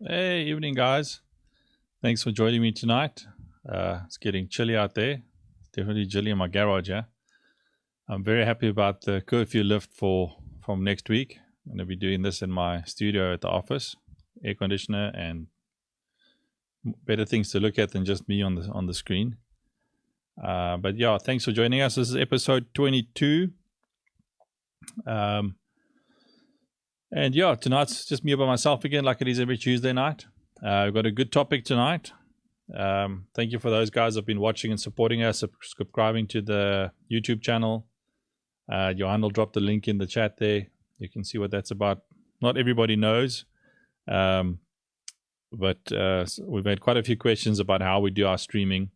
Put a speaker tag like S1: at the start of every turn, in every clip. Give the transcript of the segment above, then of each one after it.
S1: Hey, evening, guys. Thanks for joining me tonight. It's getting chilly out there. Definitely chilly in my garage, yeah. I'm very happy about the curfew lift from next week. I'm going to be doing this in my studio at the office, air conditioner, and better things to look at than just me on the screen. But yeah, thanks for joining us. This is episode 22. And yeah, tonight's just me by myself again, like it is every Tuesday night. We've got a good topic tonight. Thank you for those guys who have been watching and supporting us, subscribing to the YouTube channel. Johan will drop the link in the chat there. You can see what that's about. Not everybody knows, but we've had quite a few questions about how we do our streaming.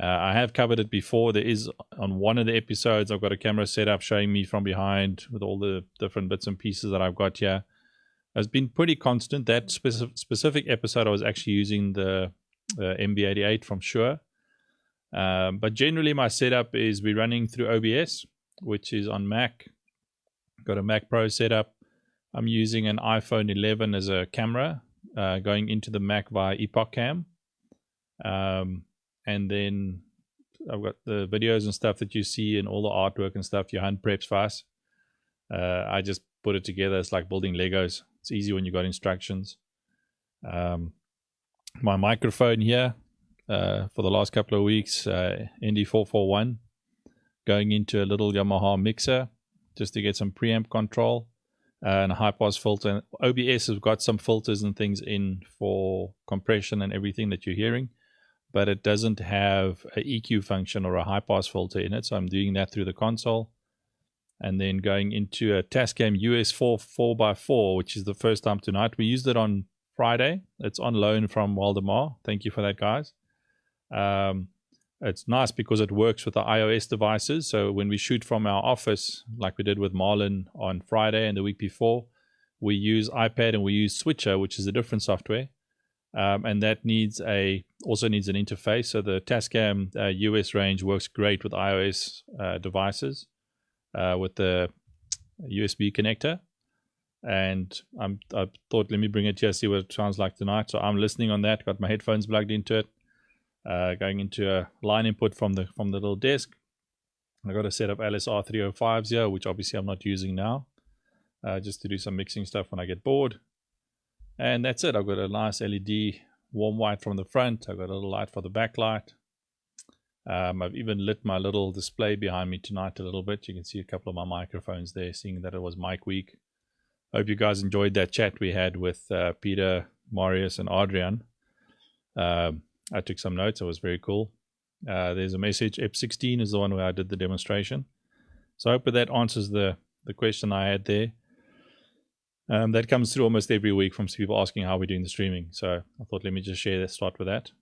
S1: I have covered it before. There is, on one of the episodes, I've got a camera set up showing me from behind with all the different bits and pieces that I've got here. It's been pretty constant. That specific episode, I was actually using the MB88 from Shure. But generally, my setup is we're running through OBS, which is on Mac. Got a Mac Pro setup. I'm using an iPhone 11 as a camera, going into the Mac via Epoch Cam. And then I've got the videos and stuff that you see and all the artwork and stuff Johan preps for us. I just put it together. It's like building Legos. It's easy when you got instructions. My microphone here for the last couple of weeks, ND441, going into a little Yamaha mixer just to get some preamp control and a high pass filter. OBS has got some filters and things in for compression and everything that you're hearing, but it doesn't have an EQ function or a high pass filter in it. So I'm doing that through the console. And then going into a Tascam US4 4x4, which is the first time tonight. We used it on Friday. It's on loan from Waldemar. Thank you for that, guys. It's nice because it works with the iOS devices. So when we shoot from our office, like we did with Marlon on Friday and the week before, we use iPad and we use Switcher, which is a different software. And that also needs an interface. So the Tascam US range works great with iOS devices with the USB connector. And I thought, let me bring it here, see what it sounds like tonight. So I'm listening on that, got my headphones plugged into it, going into a line input from the little desk. I got a set of LSR 305s here, which obviously I'm not using now, just to do some mixing stuff when I get bored. And that's it. I've got a nice LED warm white from the front. I've got a little light for the backlight. I've even lit my little display behind me tonight a little bit. You can see a couple of my microphones there, seeing that it was mic week. Hope you guys enjoyed that chat we had with Peter, Marius, and Adrian. I took some notes. It was very cool. There's a message. EP16 is the one where I did the demonstration. So I hope that answers the question I had there. That comes through almost every week from people asking how we're doing the streaming. So I thought, let me just start with that.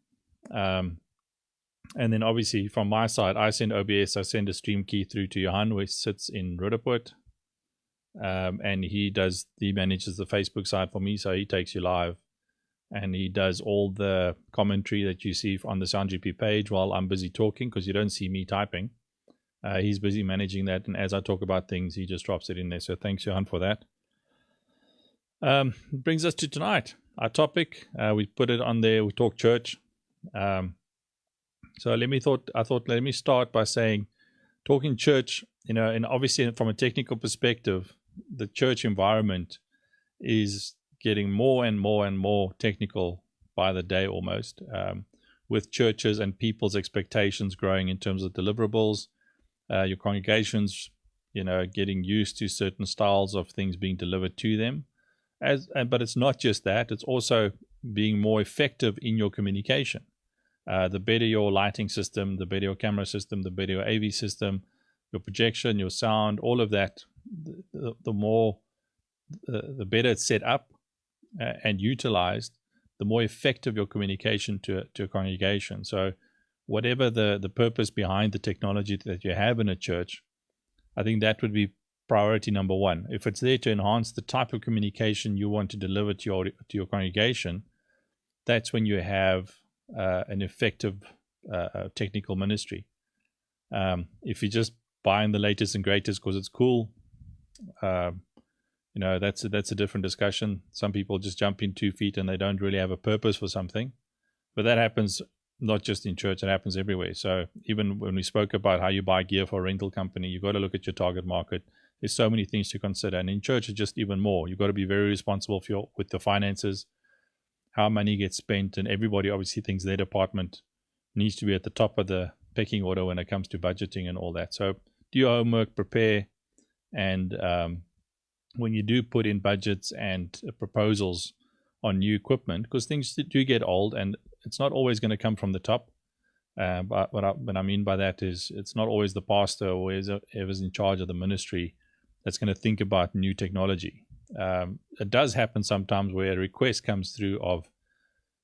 S1: And then obviously from my side, I send OBS, I send a stream key through to Johan, who sits in Rudderput. And he manages the Facebook side for me, so he takes you live. And he does all the commentary that you see on the SoundGP page while I'm busy talking, because you don't see me typing. He's busy managing that, and as I talk about things, he just drops it in there. So thanks, Johan, for that. Brings us to tonight. Our topic, we put it on there, we talk church. So let me start by saying, talking church, and obviously from a technical perspective, the church environment is getting more and more and more technical by the day almost, with churches and people's expectations growing in terms of deliverables, your congregations, getting used to certain styles of things being delivered to them. But it's not just that, it's also being more effective in your communication. The better your lighting system, the better your camera system, the better your AV system, your projection, your sound, all of that, the better it's set up and utilized, the more effective your communication to a congregation. So whatever the purpose behind the technology that you have in a church, I think that would be priority number one. If it's there to enhance the type of communication you want to deliver to your congregation, that's when you have an effective technical ministry. If you're just buying the latest and greatest because it's cool, that's a different discussion. Some people just jump in 2 feet and they don't really have a purpose for something. But that happens not just in church, it happens everywhere. So even when we spoke about how you buy gear for a rental company, you've got to look at your target market. There's so many things to consider. And in church, it's just even more. You've got to be very responsible with the finances, how money gets spent. And everybody obviously thinks their department needs to be at the top of the pecking order when it comes to budgeting and all that. So do your homework, prepare, and when you do put in budgets and proposals on new equipment, because things do get old and it's not always going to come from the top. But what I mean by that is it's not always the pastor or whoever's in charge of the ministry that's going to think about new technology. It does happen sometimes where a request comes through of,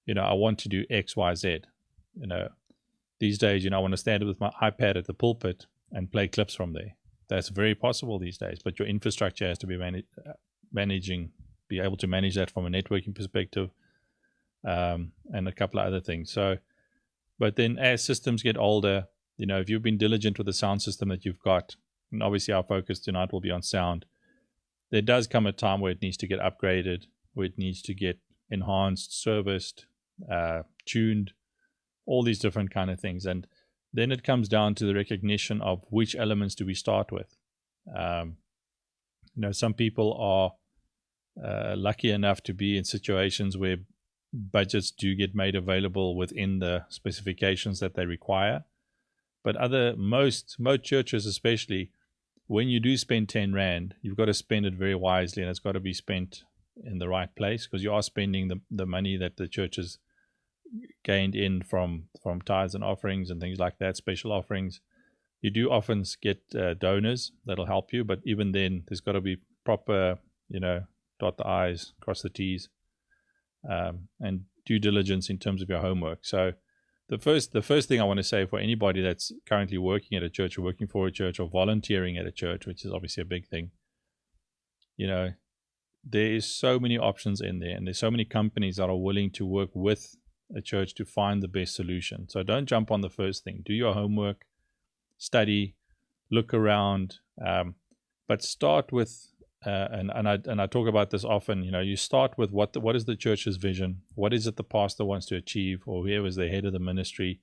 S1: I want to do X, Y, Z. These days, I want to stand with my iPad at the pulpit and play clips from there. That's very possible these days, but your infrastructure has to be be able to manage that from a networking perspective, and a couple of other things. So, but then as systems get older, if you've been diligent with the sound system that you've got, and obviously our focus tonight will be on sound, there does come a time where it needs to get upgraded, where it needs to get enhanced, serviced, tuned, all these different kind of things. And then it comes down to the recognition of which elements do we start with. Some people are lucky enough to be in situations where budgets do get made available within the specifications that they require. But most churches especially, when you do spend 10 Rand, you've got to spend it very wisely, and it's got to be spent in the right place, because you are spending the money that the church has gained in from tithes and offerings and things like that, special offerings. You do often get donors that'll help you, but even then there's got to be proper, dot the I's, cross the T's, and due diligence in terms of your homework. So the first thing I want to say for anybody that's currently working at a church or working for a church or volunteering at a church, which is obviously a big thing, there is so many options in there, and there's so many companies that are willing to work with a church to find the best solution. So don't jump on the first thing. Do your homework, study, look around, but start with and I talk about this often. You start with what is the church's vision? What is it the pastor wants to achieve, or whoever's the head of the ministry?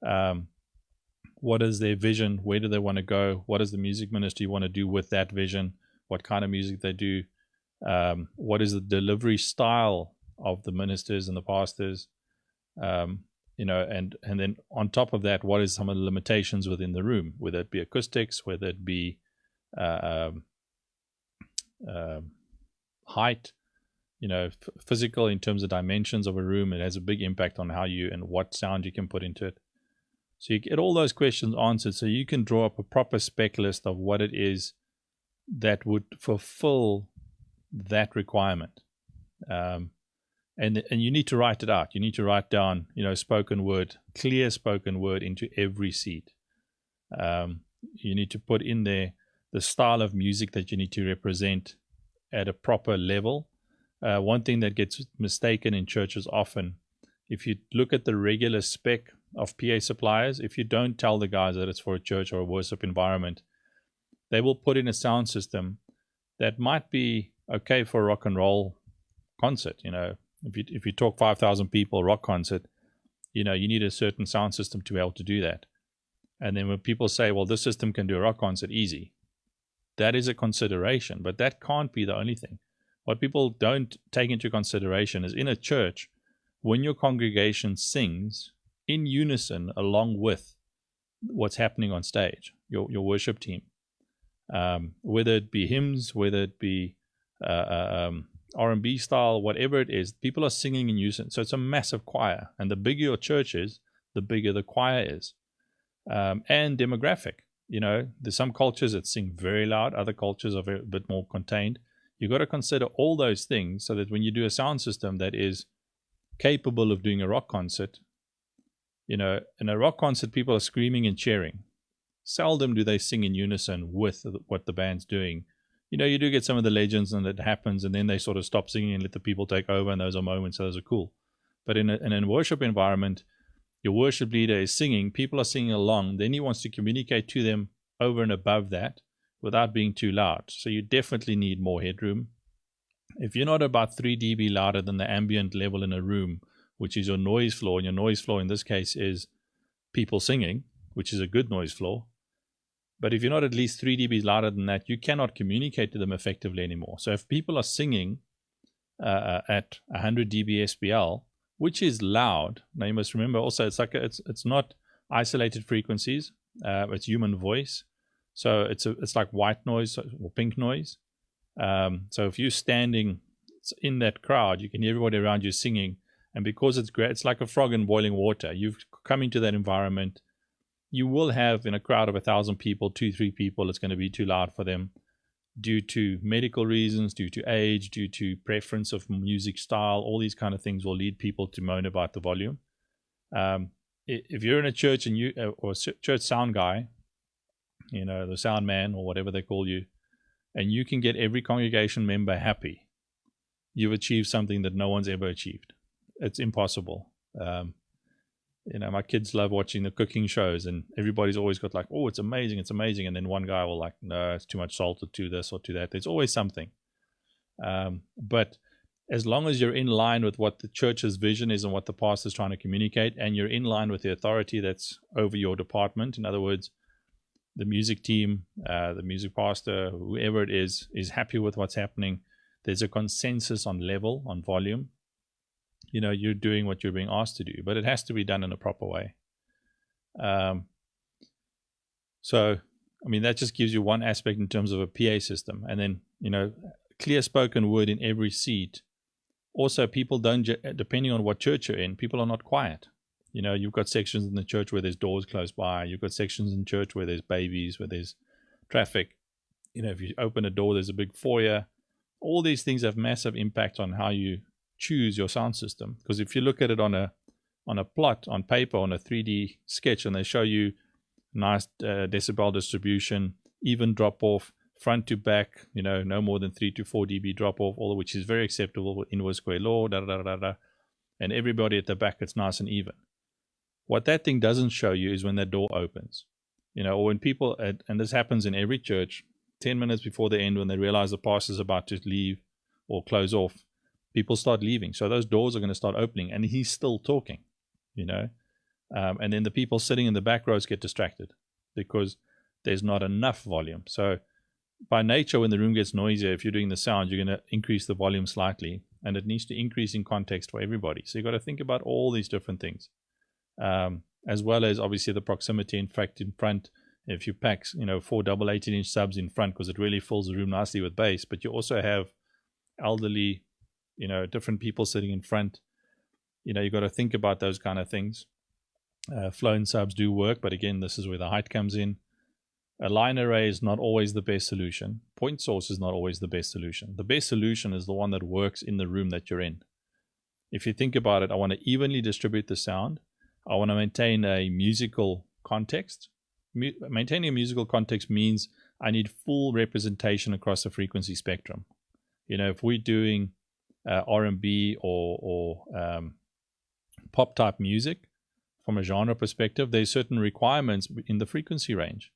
S1: What is their vision? Where do they want to go? What does the music ministry want to do with that vision? What kind of music they do? What is the delivery style of the ministers and the pastors? And then on top of that, what is some of the limitations within the room, whether it be acoustics, whether it be height, physical in terms of dimensions of a room. It has a big impact on how you and what sound you can put into it. So you get all those questions answered, so you can draw up a proper spec list of what it is that would fulfill that requirement. And you need to write it out. You need to write down, spoken word, clear spoken word into every seat. You need to put in there the style of music that you need to represent at a proper level. One thing that gets mistaken in churches often, if you look at the regular spec of PA suppliers, if you don't tell the guys that it's for a church or a worship environment, they will put in a sound system that might be okay for a rock and roll concert. If you talk 5,000 people rock concert, you need a certain sound system to be able to do that. And then when people say, well, this system can do a rock concert easy, that is a consideration, but that can't be the only thing. What people don't take into consideration is, in a church, when your congregation sings in unison along with what's happening on stage, your worship team, whether it be hymns, whether it be R&B style, whatever it is, people are singing in unison. So it's a massive choir, and the bigger your church is, the bigger the choir is. And demographic. There's some cultures that sing very loud, other cultures are a bit more contained. You've got to consider all those things so that when you do a sound system that is capable of doing a rock concert, in a rock concert, people are screaming and cheering. Seldom do they sing in unison with what the band's doing. You do get some of the legends, and it happens, and then they sort of stop singing and let the people take over, and those are moments, so those are cool. But in a worship environment, your worship leader is singing, people are singing along, then he wants to communicate to them over and above that without being too loud. So you definitely need more headroom. If you're not about 3 dB louder than the ambient level in a room, which is your noise floor, and your noise floor in this case is people singing, which is a good noise floor. But if you're not at least 3 dB louder than that, you cannot communicate to them effectively anymore. So if people are singing at 100 dB SPL, which is loud, now you must remember also it's not isolated frequencies, it's human voice. So it's like white noise or pink noise. So if you're standing in that crowd, you can hear everybody around you singing, and because it's great, it's like a frog in boiling water. You've come into that environment. You will have in a crowd of 1,000 people, 2-3 people, it's going to be too loud for them due to medical reasons, due to age, due to preference of music style. All these kind of things will lead people to moan about the volume. If you're in a church and or a church sound guy, the sound man or whatever they call you, and you can get every congregation member happy, you've achieved something that no one's ever achieved. It's impossible. My kids love watching the cooking shows, and everybody's always got like, oh, it's amazing, and then one guy will like, no, it's too much salt, or to this or to that. There's always something. But as long as you're in line with what the church's vision is and what the pastor's trying to communicate, and you're in line with the authority that's over your department, in other words, the music team, the music pastor, whoever it is happy with what's happening, there's a consensus on level, on volume, you're doing what you're being asked to do, but it has to be done in a proper way. That just gives you one aspect in terms of a PA system. And then, clear spoken word in every seat. Also, people don't, depending on what church you're in, people are not quiet. You've got sections in the church where there's doors close by. You've got sections in church where there's babies, where there's traffic. If you open a door, there's a big foyer. All these things have massive impact on how you choose your sound system. Because if you look at it on a plot, on paper, on a 3D sketch, and they show you nice decibel distribution, even drop off, front to back, no more than 3 to 4 dB drop off, all of which is very acceptable with inverse square law, and everybody at the back, it's nice and even. What that thing doesn't show you is when that door opens, or when people, and this happens in every church, 10 minutes before the end, when they realize the pastor's about to leave or close off, people start leaving. So those doors are going to start opening, and he's still talking, and then the people sitting in the back rows get distracted because there's not enough volume. So by nature, when the room gets noisier, if you're doing the sound, you're going to increase the volume slightly, and it needs to increase in context for everybody. So you've got to think about all these different things. As well as obviously the proximity. In fact, in front, if you pack 4 double 18-inch subs in front, because it really fills the room nicely with bass, but you also have elderly, different people sitting in front. You've got to think about those kind of things. Flown subs do work, but again, this is where the height comes in. A line array is not always the best solution. Point source is not always the best solution. The best solution is the one that works in the room that you're in. If you think about it, I want to evenly distribute the sound. I want to maintain a musical context. Maintaining a musical context means I need full representation across the frequency spectrum. If we're doing R&B or pop type music, from a genre perspective, there's certain requirements in the frequency range.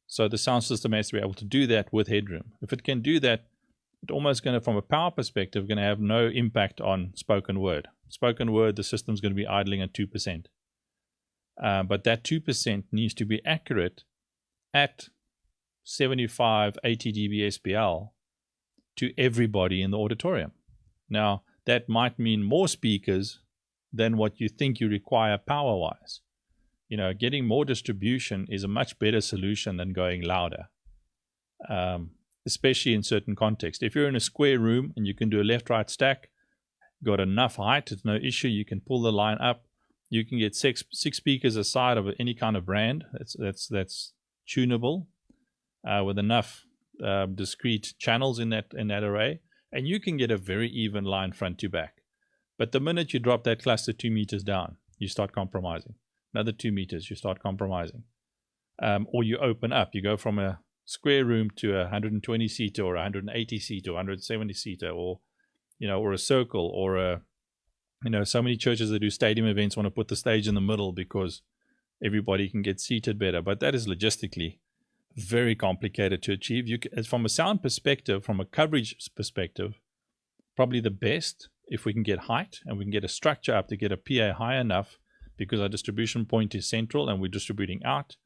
S1: So the sound system has to be able to do that with headroom. If it can do that, it's almost going to, from a power perspective, going to have no impact on spoken word. Spoken word, the system's going to be idling at 2%. But that 2% needs to be accurate at 75, 80 dB SPL to everybody in the auditorium. Now, that might mean more speakers than what you think you require power-wise. Getting more distribution is a much better solution than going louder, especially in certain contexts. If you're in a square room and you can do a left-right stack, got enough height, it's no issue. You can pull the line up. You can get six speakers aside of any kind of brand. That's tunable with enough discrete channels in that array, and you can get a very even line front to back. But the minute you drop that cluster 2 meters down, you start compromising. Another 2 meters, you start compromising. Or you open up. You go from a square room to a 120-seater or 180-seater or 170-seater or a circle or so many churches that do stadium events want to put the stage in the middle because everybody can get seated better. But that is logistically very complicated to achieve. From a sound perspective, from a coverage perspective, probably the best if we can get height and we can get a structure up to get a PA high enough, because our distribution point is central and we're distributing out.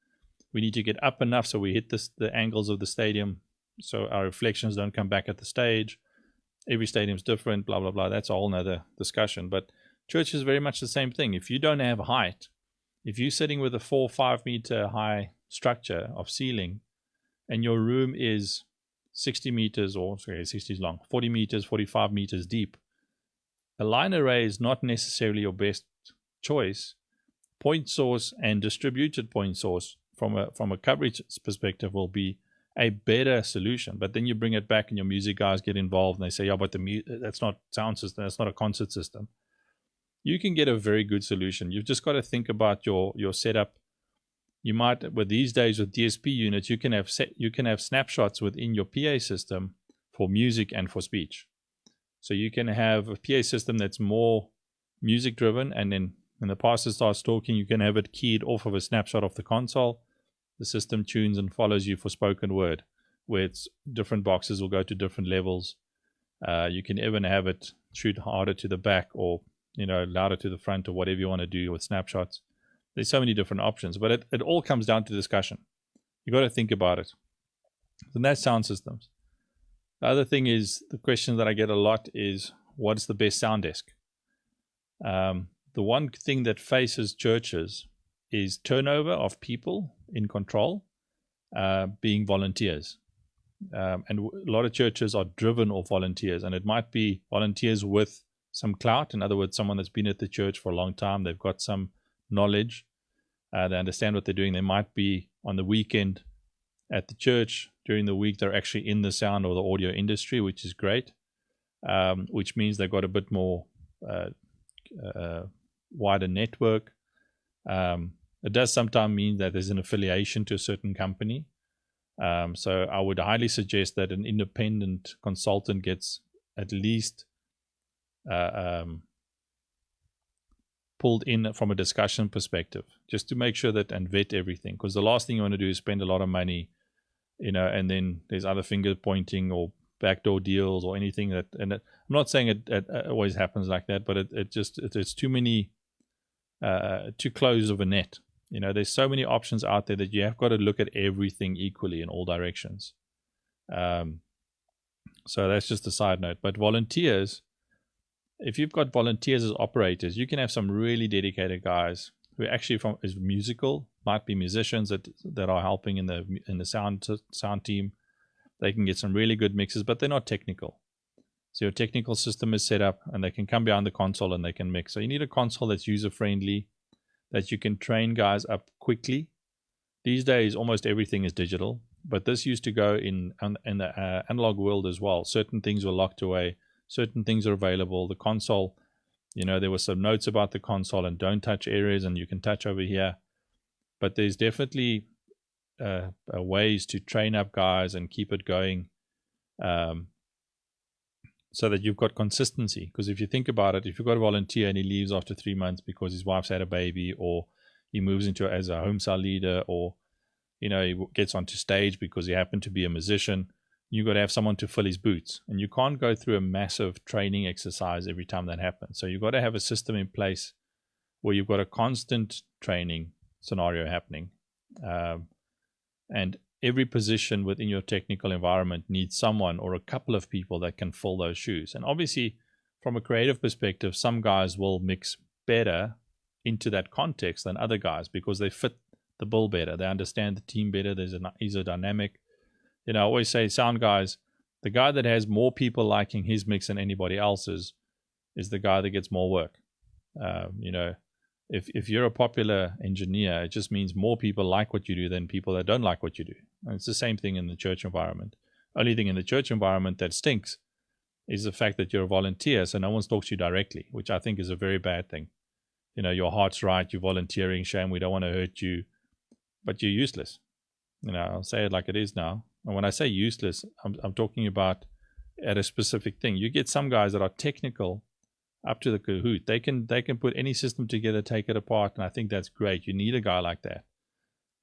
S1: We need to get up enough so we hit the angles of the stadium so our reflections don't come back at the stage. Every stadium's different, blah, blah, blah. That's a whole nother discussion. But church is very much the same thing. If you don't have height, if you're sitting with a 4 or 5 meter high structure of ceiling and your room is 60 meters, or sorry, 60 is long, 40 meters, 45 meters deep, a line array is not necessarily your best choice. Point source and distributed point source from a coverage perspective will be a better solution. But then you bring it back and your music guys get involved and they say, yeah, but that's not sound system, that's not a concert system. You can get a very good solution. You've just got to think about your setup. You might, with these days with DSP units, you can have snapshots within your PA system for music and for speech. So you can have a PA system that's more music driven, and then when the pastor starts talking, you can have it keyed off of a snapshot of the console. The system tunes and follows you for spoken word, where it's different boxes will go to different levels. You can even have it shoot harder to the back, or louder to the front, or whatever you want to do with snapshots. There's so many different options, but it all comes down to discussion. You got to think about it. And that's sound systems. The other thing is, the question that I get a lot is, what's the best sound desk? The one thing that faces churches is turnover of people in control, being volunteers. And a lot of churches are driven off volunteers, and it might be volunteers with some clout. In other words, someone that's been at the church for a long time, they've got some knowledge, they understand what they're doing. They might be on the weekend at the church. During the week, they're actually in the sound or the audio industry, which is great, which means they've got a bit more wider network. It does sometimes mean that there's an affiliation to a certain company. So I would highly suggest that an independent consultant gets at least pulled in from a discussion perspective, just to make sure that and vet everything. Because the last thing you want to do is spend a lot of money, and then there's other finger pointing or backdoor deals or anything that. And I'm not saying it always happens like that, but it's too many, too close of a net. There's so many options out there that you have got to look at everything equally in all directions. So that's just a side note. But volunteers, if you've got volunteers as operators, you can have some really dedicated guys who actually is musical, might be musicians that are helping in the sound team. They can get some really good mixes, but they're not technical. So your technical system is set up, and they can come behind the console and they can mix. So you need a console that's user friendly, that you can train guys up quickly. These days, almost everything is digital, but this used to go in the analog world as well. Certain things were locked away. Certain things are available. The console, there were some notes about the console and don't touch areas, and you can touch over here. But there's definitely ways to train up guys and keep it going, so that you've got consistency. Because if you think about it, if you've got a volunteer and he leaves after 3 months because his wife's had a baby, or he moves into as a home cell leader, or he gets onto stage because he happened to be a musician, you've got to have someone to fill his boots, and you can't go through a massive training exercise every time that happens. So you've got to have a system in place where you've got a constant training scenario happening, and every position within your technical environment needs someone or a couple of people that can fill those shoes. And obviously, from a creative perspective, some guys will mix better into that context than other guys because they fit the bill better. They understand the team better. There's an easier dynamic. I always say, sound guys, the guy that has more people liking his mix than anybody else's is the guy that gets more work. If you're a popular engineer, it just means more people like what you do than people that don't like what you do. And it's the same thing in the church environment. Only thing in the church environment that stinks is the fact that you're a volunteer, so no one talks to you directly, which I think is a very bad thing. Your heart's right, you're volunteering, shame, we don't want to hurt you, but you're useless. I'll say it like it is now. And when I say useless, I'm talking about at a specific thing. You get some guys that are technical up to the Kahoot. They can put any system together, take it apart, and I think that's great. You need a guy like that.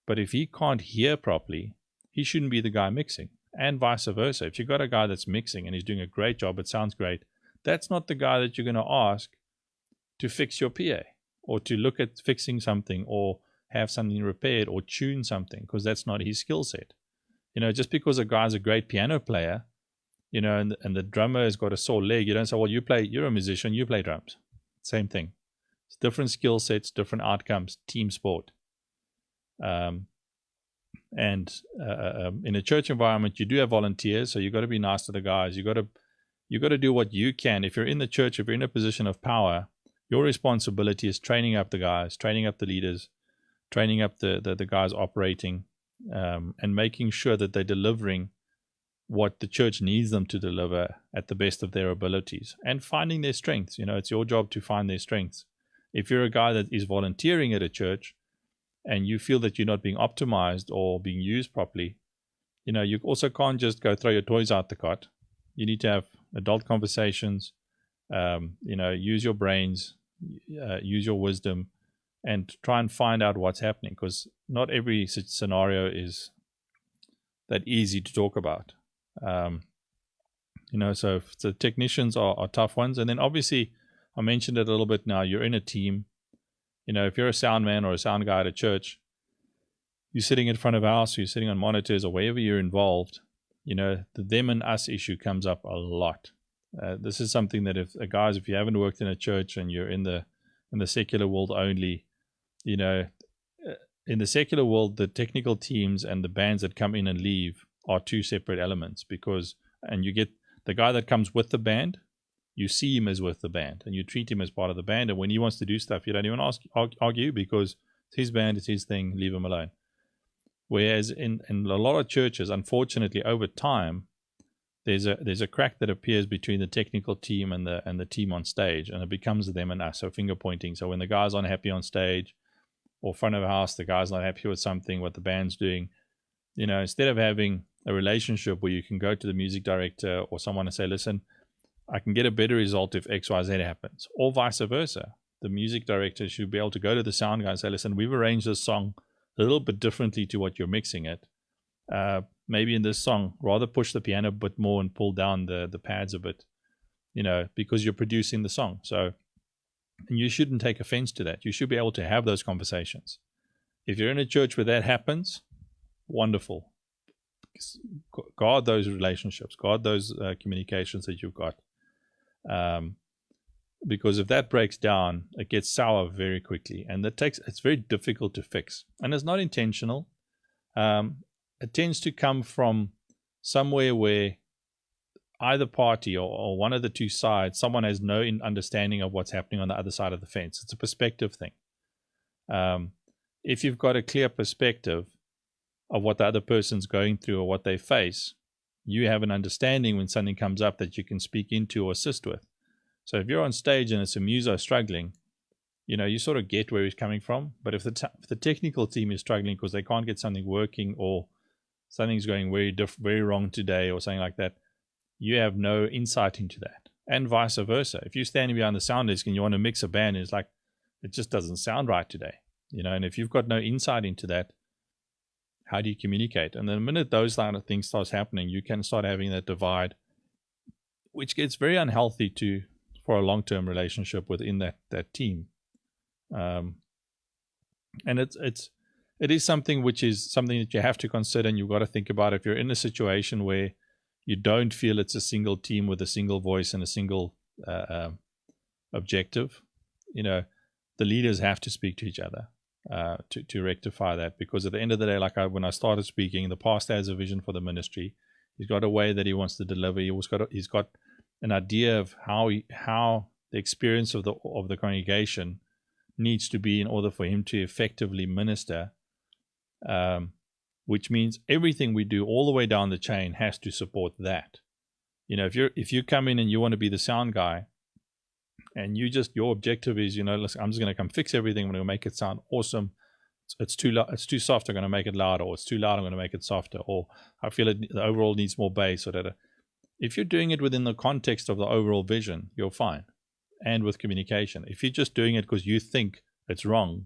S1: But if he can't hear properly, he shouldn't be the guy mixing. And vice versa. If you've got a guy that's mixing and he's doing a great job, it sounds great, that's not the guy that you're going to ask to fix your PA or to look at fixing something or have something repaired or tune something, because that's not his skill set. Just because a guy's a great piano player, and the drummer has got a sore leg, you don't say, well, you're a musician, you play drums. Same thing. It's different skill sets, different outcomes, team sport. In a church environment, you do have volunteers, so you've got to be nice to the guys. You've got to do what you can. If you're in the church, if you're in a position of power, your responsibility is training up the guys, training up the leaders, training up the guys operating, and making sure that they're delivering what the church needs them to deliver at the best of their abilities, and finding their strengths. It's your job to find their strengths. If you're a guy that is volunteering at a church and you feel that you're not being optimized or being used properly, you also can't just go throw your toys out the cot. You need to have adult conversations, use your brains, use your wisdom, and try and find out what's happening, because not every scenario is that easy to talk about. So the technicians are tough ones. And then obviously, I mentioned it a little bit now, you're in a team. If you're a sound man or a sound guy at a church, you're sitting in front of a house, you're sitting on monitors or wherever you're involved, the them and us issue comes up a lot. This is something that if you haven't worked in a church and you're in the secular world only, in the secular world, the technical teams and the bands that come in and leave are two separate elements, and you get the guy that comes with the band, you see him as with the band and you treat him as part of the band. And when he wants to do stuff, you don't even argue, because it's his band, it's his thing, leave him alone. Whereas in a lot of churches, unfortunately, over time, there's a crack that appears between the technical team and the team on stage, and it becomes them and us. So finger pointing. So when the guy's unhappy on stage or front of a house, the guy's not happy with something, what the band's doing, instead of having a relationship where you can go to the music director or someone and say, listen, I can get a better result if XYZ happens, or vice versa. The music director should be able to go to the sound guy and say, listen, we've arranged this song a little bit differently to what you're mixing it. Maybe in this song, rather push the piano a bit more and pull down the pads a bit, because you're producing the song. So, and you shouldn't take offense to that. You should be able to have those conversations. If you're in a church where that happens, wonderful. Guard those relationships, guard those communications that you've got. Because if that breaks down, it gets sour very quickly, and it's very difficult to fix. And it's not intentional. It tends to come from somewhere where either party or one of the two sides, someone has no understanding of what's happening on the other side of the fence. It's a perspective thing. If you've got a clear perspective of what the other person's going through or what they face, you have an understanding when something comes up that you can speak into or assist with. So if you're on stage and it's a muso struggling, you sort of get where he's coming from. But if the technical team is struggling because they can't get something working, or something's going very wrong today or something like that, you have no insight into that. And vice versa. If you're standing behind the sound desk and you want to mix a band, and it's like, it just doesn't sound right today. And if you've got no insight into that, how do you communicate? And the minute those kind of things starts happening, you can start having that divide, which gets very unhealthy for a long-term relationship within that team. And it is something that you have to consider, and you've got to think about. If you're in a situation where you don't feel it's a single team with a single voice and a single objective, the leaders have to speak to each other to rectify that. Because at the end of the day, when I started speaking, the pastor has a vision for the ministry. He's got a way that he wants to deliver. He's got an idea of how the experience of the congregation needs to be in order for him to effectively minister, which means everything we do all the way down the chain has to support that. If you come in and you want to be the sound guy, and your objective is, listen, I'm just going to come fix everything. I'm going to make it sound awesome. It's too soft, I'm going to make it louder. Or it's too loud, I'm going to make it softer. Or I feel the overall needs more bass. Or that. If you're doing it within the context of the overall vision, you're fine. And with communication. If you're just doing it because you think it's wrong,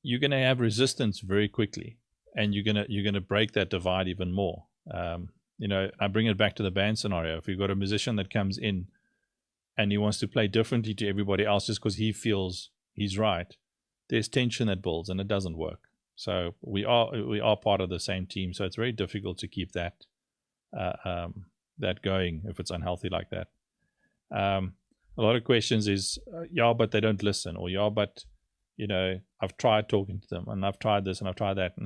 S1: you're going to have resistance very quickly. and you're gonna break that divide even more. I bring it back to the band scenario. If you've got a musician that comes in and he wants to play differently to everybody else just because he feels he's right, there's tension that builds, and it doesn't work. So we are part of the same team, so it's very difficult to keep that going if it's unhealthy like that. A lot of questions is, yeah, but they don't listen, or yeah, but I've tried talking to them, and I've tried this, and I've tried that,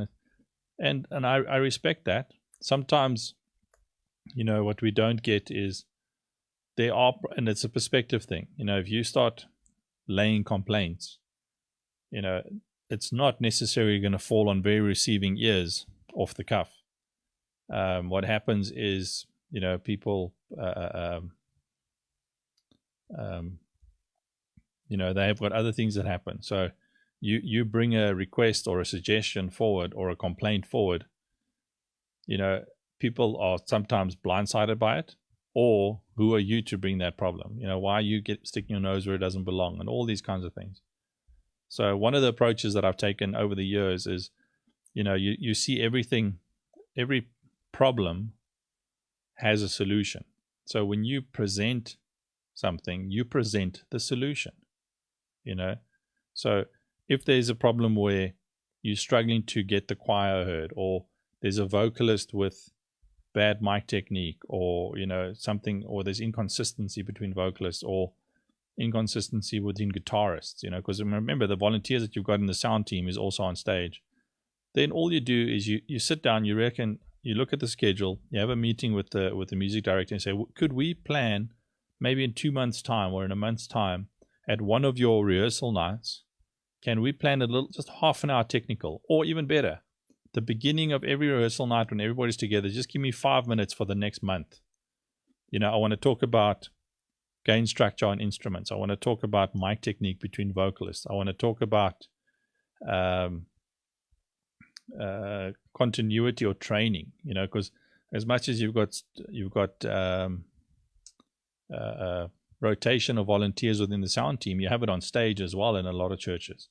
S1: and I respect that. Sometimes, what we don't get is and it's a perspective thing. If you start laying complaints, it's not necessarily going to fall on very receiving ears off the cuff. What happens is, people, they've got other things that happen. So you bring a request or a suggestion forward or a complaint forward, people are sometimes blindsided by it. Or who are you to bring that problem? Why you sticking your nose where it doesn't belong, and all these kinds of things. So one of the approaches that I've taken over the years is, you see everything, every problem has a solution. So when you present something, you present the solution, So if there's a problem where you're struggling to get the choir heard, or there's a vocalist with bad mic technique, or something, or there's inconsistency between vocalists, or inconsistency within guitarists, because remember, the volunteers that you've got in the sound team is also on stage. Then all you do is you sit down, you look at the schedule, you have a meeting with the music director and say, could we plan maybe in 2 months' time or in a month's time at one of your rehearsal nights, can we plan just half an hour technical, or even better, the beginning of every rehearsal night when everybody's together, just give me 5 minutes for the next month. I want to talk about gain structure on instruments. I want to talk about mic technique between vocalists. I want to talk about continuity or training, because as much as you've got rotation of volunteers within the sound team, you have it on stage as well in a lot of churches.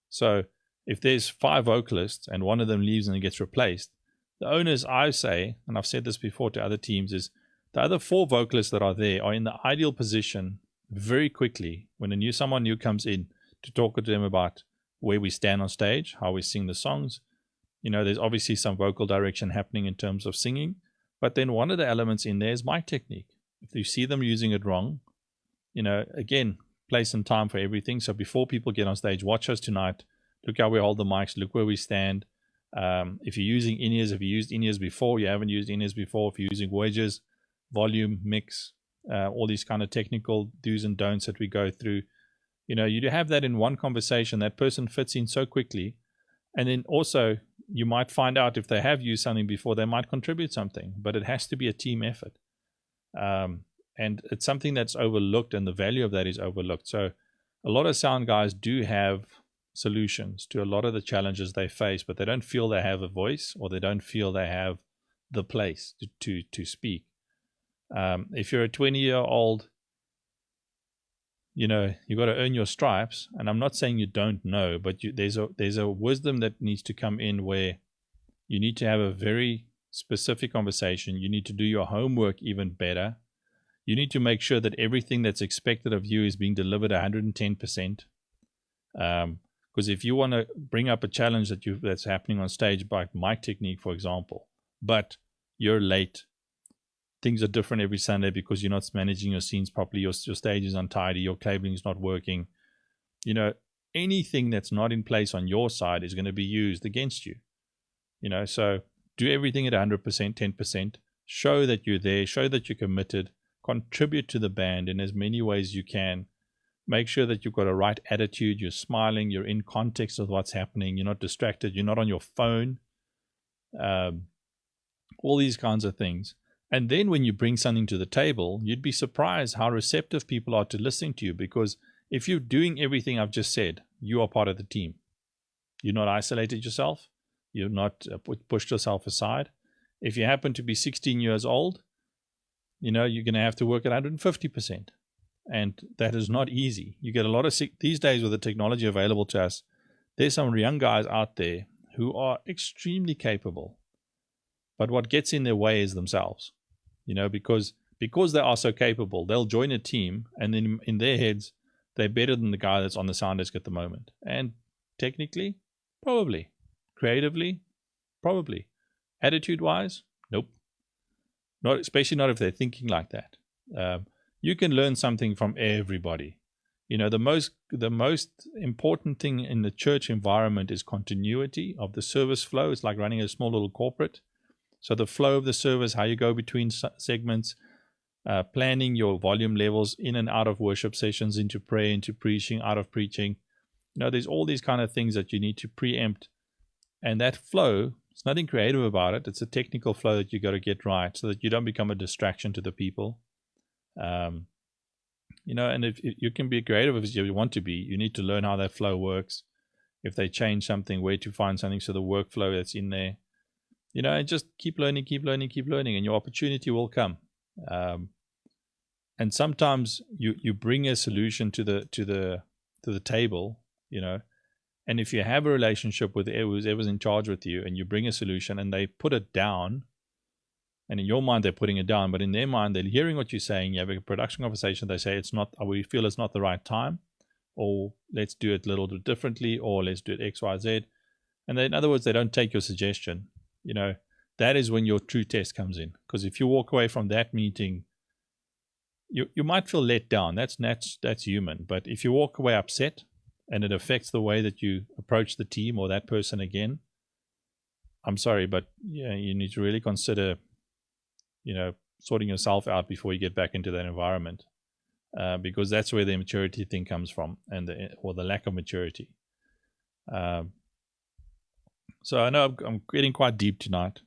S1: So if there's 5 vocalists and one of them leaves and it gets replaced, the onus, I say, and I've said this before to other teams, is the other 4 vocalists that are there are in the ideal position very quickly when someone new comes in to talk to them about where we stand on stage, how we sing the songs. There's obviously some vocal direction happening in terms of singing, but then one of the elements in there is mic technique. If you see them using it wrong, again, place and time for everything. So before people get on stage, watch us tonight. Look how we hold the mics. Look where we stand. If you're using in-ears, if you used in-ears before, you haven't used in-ears before. If you're using wedges, volume, mix, all these kind of technical do's and don'ts that we go through. You do have that in one conversation. That person fits in so quickly. And then also, you might find out if they have used something before, they might contribute something. But it has to be a team effort. And it's something that's overlooked, and the value of that is overlooked. So a lot of sound guys do have solutions to a lot of the challenges they face, but they don't feel they have a voice, or they don't feel they have the place to speak. If you're a 20-year-old, you've got to earn your stripes. And I'm not saying you don't know, but there's a wisdom that needs to come in where you need to have a very specific conversation. You need to do your homework even better. You need to make sure that everything that's expected of you is being delivered 110%. Because if you want to bring up a challenge that's happening on stage by mic technique, for example, but you're late, things are different every Sunday because you're not managing your scenes properly, your stage is untidy, your cabling is not working, anything that's not in place on your side is going to be used against you. So do everything at 100%, 10%, show that you're there, show that you're committed, contribute to the band in as many ways you can. Make sure that you've got a right attitude, you're smiling, you're in context of what's happening, you're not distracted, you're not on your phone, all these kinds of things. And then when you bring something to the table, you'd be surprised how receptive people are to listening to you, because if you're doing everything I've just said, you are part of the team. You're not isolated yourself. You're not pushed yourself aside. If you happen to be 16 years old, you're going to have to work at 150%. And that is not easy. You get a lot of these days with the technology available to us. There's some young guys out there who are extremely capable, but what gets in their way is themselves. Because they are so capable, they'll join a team, and then in their heads, they're better than the guy that's on the sound desk at the moment. And technically, probably. Creatively, probably. Attitude-wise, nope. Not, especially not if they're thinking like that. You can learn something from everybody. The most important thing in the church environment is continuity of the service flow. It's like running a small little corporate. So the flow of the service, how you go between segments, planning your volume levels in and out of worship sessions, into prayer, into preaching, out of preaching. There's all these kind of things that you need to preempt. And that flow, it's nothing creative about it. It's a technical flow that you got to get right so that you don't become a distraction to the people. And if you can be creative if you want to be, you need to learn how that flow works. If they change something, where to find something, so the workflow that's in there. And just keep learning, and your opportunity will come. And sometimes you bring a solution to the table, and if you have a relationship with whoever's in charge with you, and you bring a solution and they put it down, and in your mind they're putting it down, but in their mind they're hearing what you're saying. You have a production conversation. They say we feel it's not the right time, or let's do it a little bit differently, or let's do it X, Y, Z. And in other words, they don't take your suggestion. That is when your true test comes in. Because if you walk away from that meeting, you might feel let down. That's human. But if you walk away upset, and it affects the way that you approach the team or that person again, I'm sorry, but you need to really consider, sorting yourself out before you get back into that environment, because that's where the immaturity thing comes from, or the lack of maturity. So I know I'm getting quite deep tonight,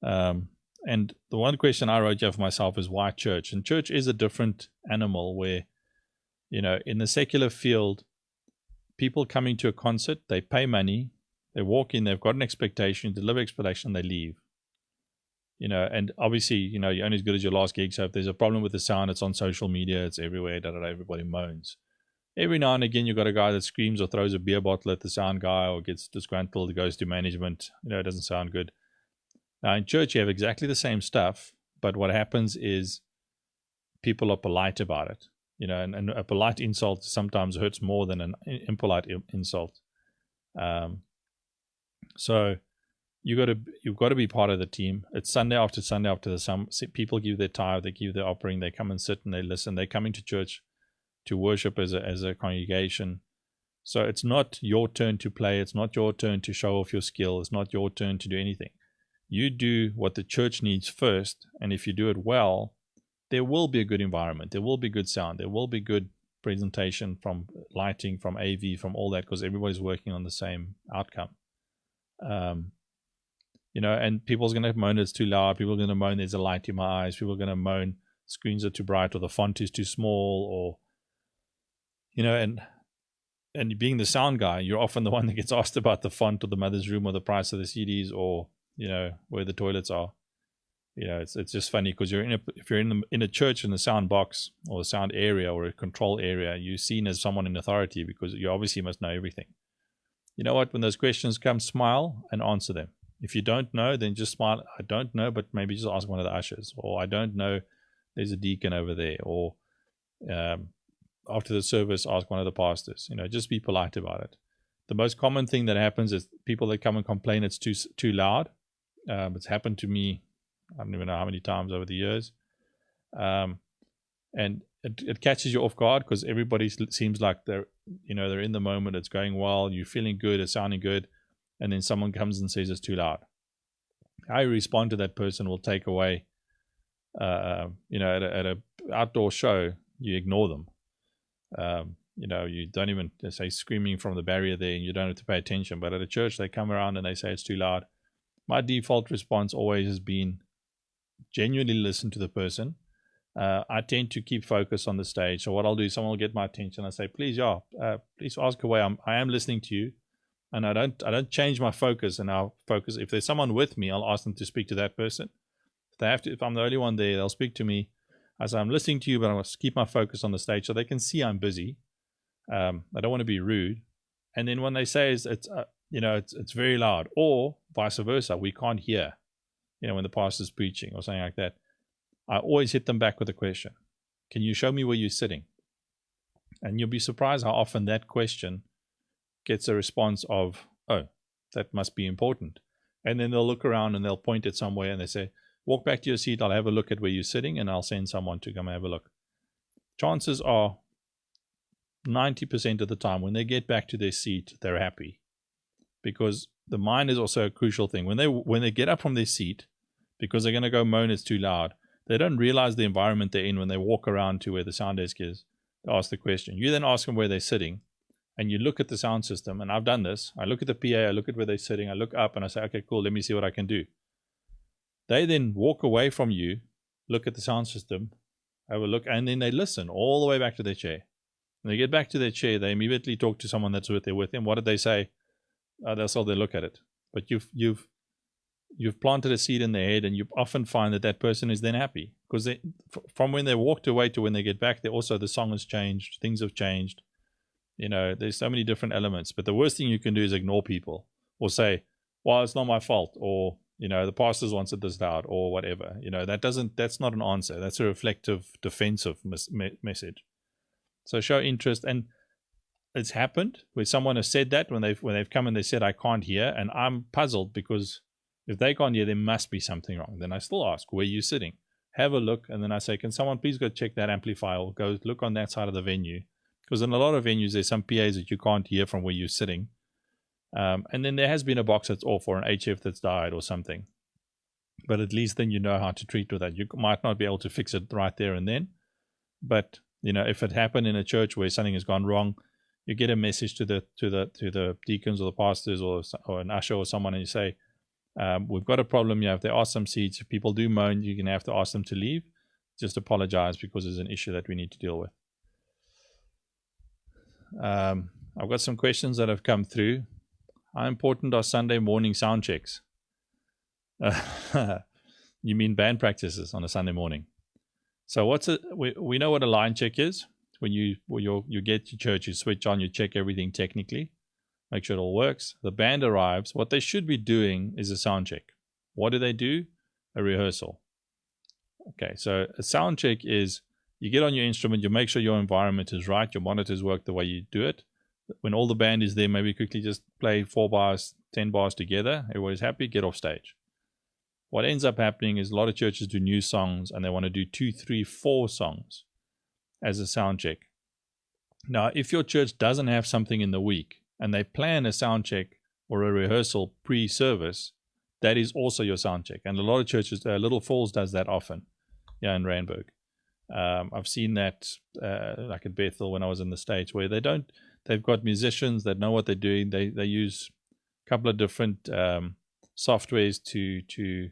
S1: and the one question I wrote here for myself is, why church? And church is a different animal where, in the secular field, people coming to a concert, they pay money, they walk in, they've got an expectation, deliver expectation, they leave. And obviously, you're only as good as your last gig. So if there's a problem with the sound, it's on social media, it's everywhere, everybody moans. Every now and again, you've got a guy that screams or throws a beer bottle at the sound guy, or gets disgruntled, goes to management, it doesn't sound good. Now in church, you have exactly the same stuff, but what happens is people are polite about it. And a polite insult sometimes hurts more than an impolite insult. So you've got to be part of the team. It's Sunday after Sunday after people give their tithe, they give their offering, they come and sit and they listen. They're coming to church to worship as a congregation. So it's not your turn to play. It's not your turn to show off your skill. It's not your turn to do anything. You do what the church needs first, and if you do it well, there will be a good environment. There will be good sound. There will be good presentation, from lighting, from AV, from all that, because everybody's working on the same outcome. And people's going to moan it's too loud. People are going to moan there's a light in my eyes. People are going to moan screens are too bright, or the font is too small, or, and being the sound guy, you're often the one that gets asked about the font, or the mother's room, or the price of the CDs, or, where the toilets are. It's just funny, because if you're in a church, in the sound box or a sound area or a control area, you're seen as someone in authority, because you obviously must know everything. You know what? When those questions come, smile and answer them. If you don't know, then just smile. I don't know, but maybe just ask one of the ushers. Or I don't know, there's a deacon over there. Or after the service, ask one of the pastors. Just be polite about it. The most common thing that happens is people that come and complain it's too loud. It's happened to me, I don't even know how many times over the years. And it catches you off guard, because everybody seems like they're in the moment. It's going well. You're feeling good. It's sounding good. And then someone comes and says it's too loud. How you respond to that person will take away, at a outdoor show, you ignore them. You don't even say screaming from the barrier there, and you don't have to pay attention. But at a church, they come around and they say it's too loud. My default response always has been genuinely listen to the person. I tend to keep focus on the stage. So what I'll do is someone will get my attention. I say, please ask away. I am listening to you. And I don't change my focus. And I'll focus. If there's someone with me, I'll ask them to speak to that person. If I'm the only one there, they'll speak to me. I say, I'm listening to you, but I must keep my focus on the stage so they can see I'm busy. I don't want to be rude. And then when they say it's very loud, or vice versa, we can't hear, when the pastor's preaching or something like that. I always hit them back with a question. Can you show me where you're sitting? And you'll be surprised how often that question gets a response of, oh, that must be important. And then they'll look around and they'll point it somewhere and they say, walk back to your seat, I'll have a look at where you're sitting, and I'll send someone to come have a look. Chances are 90% of the time when they get back to their seat, they're happy, because the mind is also a crucial thing. When they get up from their seat, because they're going to go moan it's too loud, they don't realize the environment they're in. When they walk around to where the sound desk is, they ask the question. You then ask them where they're sitting, and you look at the sound system, and I've done this. I look at the PA, I look at where they're sitting, I look up, and I say, okay, cool, let me see what I can do. They then walk away from you, look at the sound system, have a look, and then they listen all the way back to their chair. When they get back to their chair, they immediately talk to someone that's there with them. What did they say? That's how they look at it. But you've planted a seed in their head, and you often find that person is then happy, because from when they walked away to when they get back, the song has changed, things have changed. There's so many different elements. But the worst thing you can do is ignore people, or say, well, it's not my fault, or the pastors wants it this loud, or whatever. That's not an answer. That's a reflective, defensive message. So show interest. And it's happened where someone has said that when they've come and they said, I can't hear, and I'm puzzled, because if they can't hear, there must be something wrong. Then I still ask, where are you sitting? Have a look, and then I say, can someone please go check that amplifier, or go look on that side of the venue? Because in a lot of venues, there's some PAs that you can't hear from where you're sitting. And then there has been a box that's off, or an HF that's died or something. But at least then you know how to treat with that. You might not be able to fix it right there and then. But, if it happened in a church where something has gone wrong, you get a message to the deacons or the pastors or an usher or someone, and you say, we've got a problem here. If there are some seats, if people do moan, you're going to have to ask them to leave. Just apologize, because there's an issue that we need to deal with. I've got some questions that have come through. How important are Sunday morning sound checks? You mean band practices on a Sunday morning? So we know what a line check is. When you get to church, you switch on, you check everything technically, make sure it all works. The band arrives. What they should be doing is a sound check. What do? A rehearsal. Okay, so a sound check is, you get on your instrument, you make sure your environment is right, your monitors work the way you do it. When all the band is there, maybe quickly just play 4 bars, 10 bars together. Everybody's happy, get off stage. What ends up happening is a lot of churches do new songs, and they want to do 2, 3, 4 songs as a sound check. Now, if your church doesn't have something in the week, and they plan a sound check or a rehearsal pre-service, that is also your sound check. And a lot of churches, Little Falls does that often, in Randburg. I've seen that like at Bethel when I was in the States, where they've got musicians that know what they're doing. They use a couple of different softwares to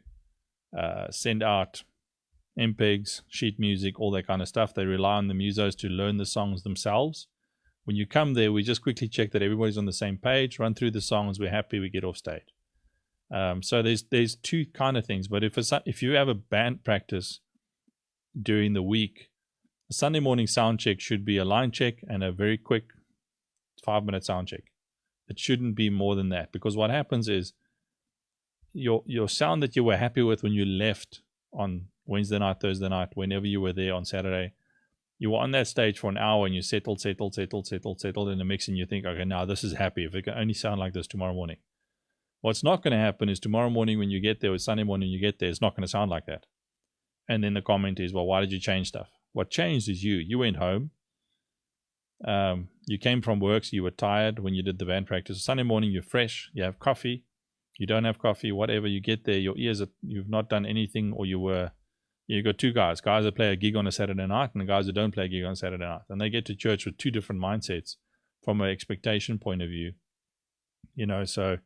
S1: send out MPEGs, sheet music, all that kind of stuff. They rely on the musos to learn the songs themselves. When you come there, we just quickly check that everybody's on the same page, run through the songs, we're happy, we get off stage. So there's two kind of things. But if you have a band practice during the week, a Sunday morning sound check should be a line check and a very quick 5-minute sound check. It shouldn't be more than that, because what happens is your sound that you were happy with when you left on Wednesday night, Thursday night, whenever you were there on Saturday, you were on that stage for an hour and you settled in the mix, and you think, okay, now this is happy. If it can only sound like this tomorrow morning. What's not going to happen is tomorrow morning when you get there, or Sunday morning you get there, it's not going to sound like that. And then the comment is, well, why did you change stuff? What changed is you. You went home. You came from work, so you were tired when you did the band practice. Sunday morning you're fresh. You have coffee. You don't have coffee, whatever. You get there, your ears you've not done anything, or you got two guys that play a gig on a Saturday night, and the guys that don't play a gig on a Saturday night. And they get to church with two different mindsets from an expectation point of view. So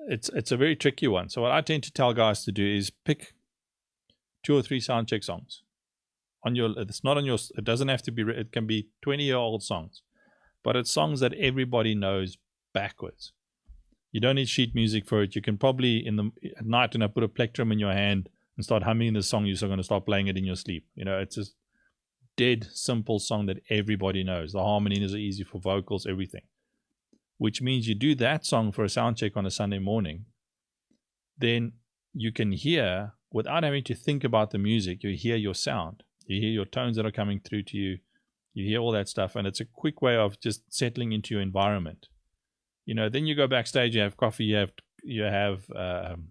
S1: it's a very tricky one. So what I tend to tell guys to do is pick 2 or 3 sound check songs. It doesn't have to be, it can be 20-year-old songs, but it's songs that everybody knows backwards. You don't need sheet music for it. You can probably at night when I put a plectrum in your hand and start humming the song, you're still going to start playing it in your sleep. It's a dead simple song that everybody knows. The harmonies are easy for vocals, everything. which means you do that song for a sound check on a Sunday morning, then you can hear, without having to think about the music, you hear your sound. You hear your tones that are coming through to you. You hear all that stuff, and it's a quick way of just settling into your environment. Then you go backstage, you have coffee, you have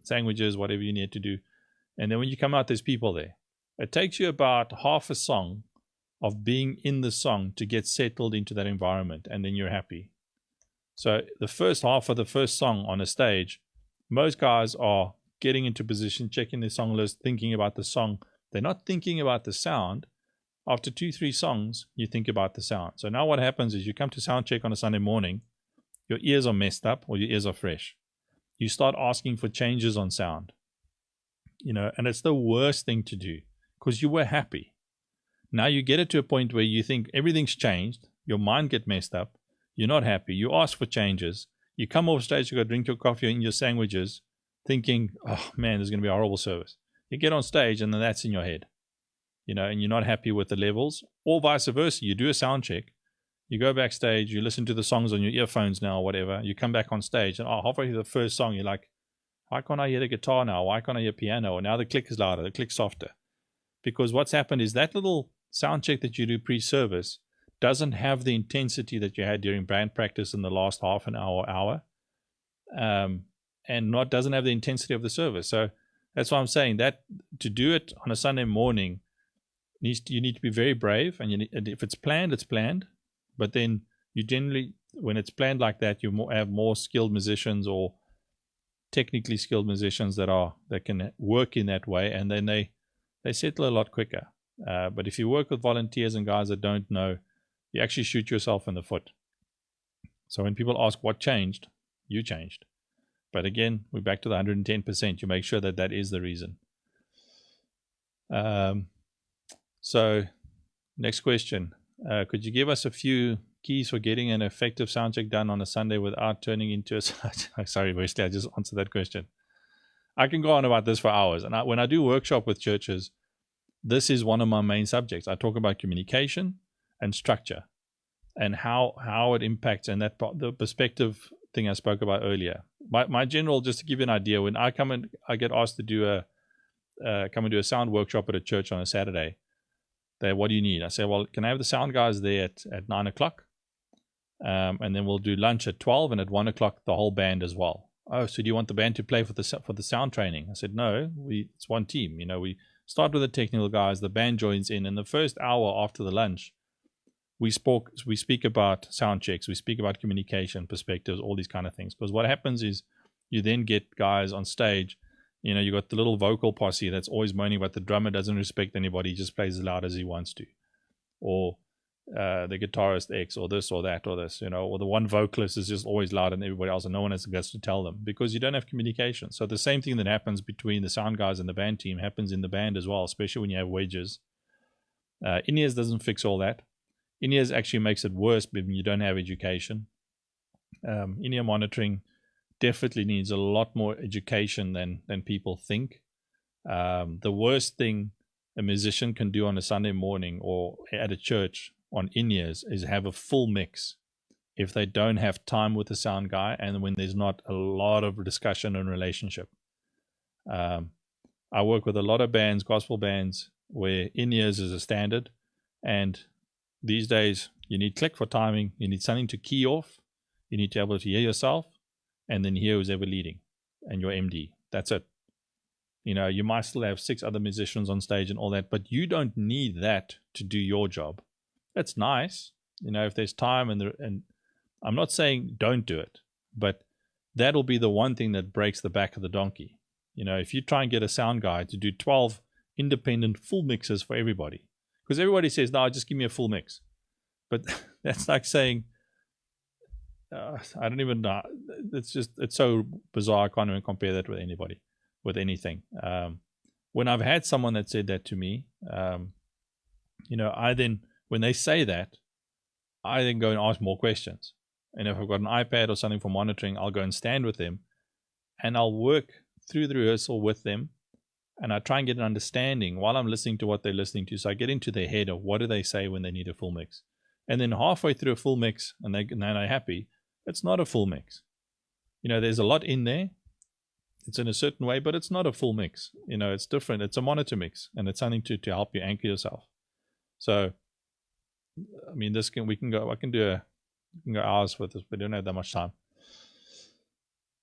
S1: sandwiches, whatever you need to do. And then when you come out, there's people there. It takes you about half a song of being in the song to get settled into that environment, and then you're happy. So the first half of the first song on a stage, most guys are getting into position, checking their song list, thinking about the song. They're not thinking about the sound. After 2-3 songs, you think about the sound. So now what happens is you come to sound check on a Sunday morning, your ears are messed up or your ears are fresh. You start asking for changes on sound. And it's the worst thing to do because you were happy. Now you get it to a point where you think everything's changed, your mind gets messed up, you're not happy, you ask for changes, you come off stage, you go drink your coffee or eat your sandwiches, thinking, oh man, there's going to be a horrible service. You get on stage and then that's in your head, and you're not happy with the levels, or vice versa. You do a sound check, you go backstage, you listen to the songs on your earphones now or whatever, you come back on stage and halfway through the first song, you're like, why can't I hear the guitar now? Why can't I hear piano? And now the click is louder, the click softer. Because what's happened is that little sound check that you do pre-service doesn't have the intensity that you had during band practice in the last half an hour, and doesn't have the intensity of the service. So that's why I'm saying that to do it on a Sunday morning, you need to be very brave, and if it's planned, it's planned. But then you generally, when it's planned like that, you have more skilled musicians or technically skilled musicians that can work in that way, and then they settle a lot quicker. But if you work with volunteers and guys that don't know, you actually shoot yourself in the foot. So when people ask what changed, you changed. But again, we're back to the 110%. You make sure that is the reason. So next question. Could you give us a few keys for getting an effective sound check done on a Sunday without turning into a... Sorry, Wesley, I just answered that question. I can go on about this for hours. And when I do workshop with churches, this is one of my main subjects. I talk about communication and structure and how it impacts, and the perspective thing I spoke about earlier. My general, just to give you an idea, when I get asked to do come and do a sound workshop at a church on a Saturday, what do you need? I say, well, can I have the sound guys there at 9 o'clock? And then we'll do lunch at 12, and at 1 o'clock, the whole band as well. Oh, so do you want the band to play for the sound training? I said, no, it's one team. We start with the technical guys, the band joins in, and the first hour after the lunch, we speak about sound checks, we speak about communication, perspectives, all these kind of things. Because what happens is you then get guys on stage, you got the little vocal posse that's always moaning about the drummer doesn't respect anybody, he just plays as loud as he wants to. Or the guitarist X, or this or that or this, or the one vocalist is just always louder than everybody else and no one has the guts to tell them because you don't have communication. So the same thing that happens between the sound guys and the band team happens in the band as well, especially when you have wedges. In-ears doesn't fix all that. In-ears actually makes it worse when you don't have education. In-ear monitoring definitely needs a lot more education than people think. The worst thing a musician can do on a Sunday morning or at a church on in-ears is have a full mix if they don't have time with the sound guy and when there's not a lot of discussion and relationship. I work with a lot of bands, gospel bands, where in-ears is a standard, and these days you need click for timing, you need something to key off, you need to be able to hear yourself and then hear who's ever leading and your MD. That's it. You might still have 6 other musicians on stage and all that, but you don't need that to do your job. It's nice, if there's time, and I'm not saying don't do it, but that'll be the one thing that breaks the back of the donkey. If you try and get a sound guy to do 12 independent full mixes for everybody, because everybody says, no, just give me a full mix. But that's like saying, I don't even know. It's so bizarre. I can't even compare that with anybody, with anything. When I've had someone that said that to me, I then, when they say that, I then go and ask more questions. And if I've got an iPad or something for monitoring, I'll go and stand with them and I'll work through the rehearsal with them. And I try and get an understanding while I'm listening to what they're listening to. So I get into their head of what do they say when they need a full mix. And then halfway through a full mix, and they're happy, It's not a full mix. There's a lot in there. It's in a certain way, but it's not a full mix. It's different. It's a monitor mix, and it's something to help you anchor yourself. So, I mean, we can go hours with this, but we don't have that much time.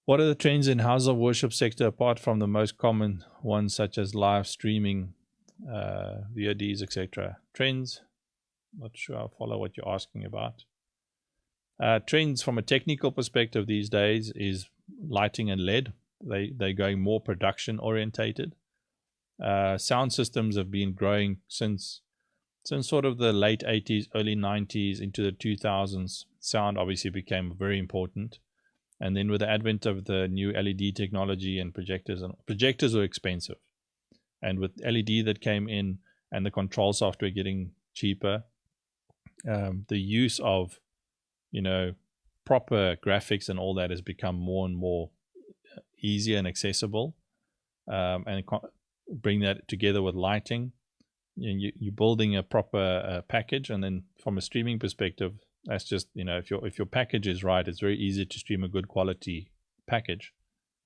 S1: What are the trends in house of worship sector apart from the most common ones such as live streaming, VODs, etc.? Trends? Not sure I follow what you're asking about. Trends from a technical perspective these days is lighting and LED. They're going more production orientated. Sound systems have been growing since sort of the late 80s, early 90s into the 2000s. Sound obviously became very important. And then with the advent of the new LED technology and projectors were expensive. And with LED that came in and the control software getting cheaper, the use of, proper graphics and all that has become more and more easier and accessible. And bring that together with lighting. You're building a proper package, and then from a streaming perspective, that's just, if your package is right, it's very easy to stream a good quality package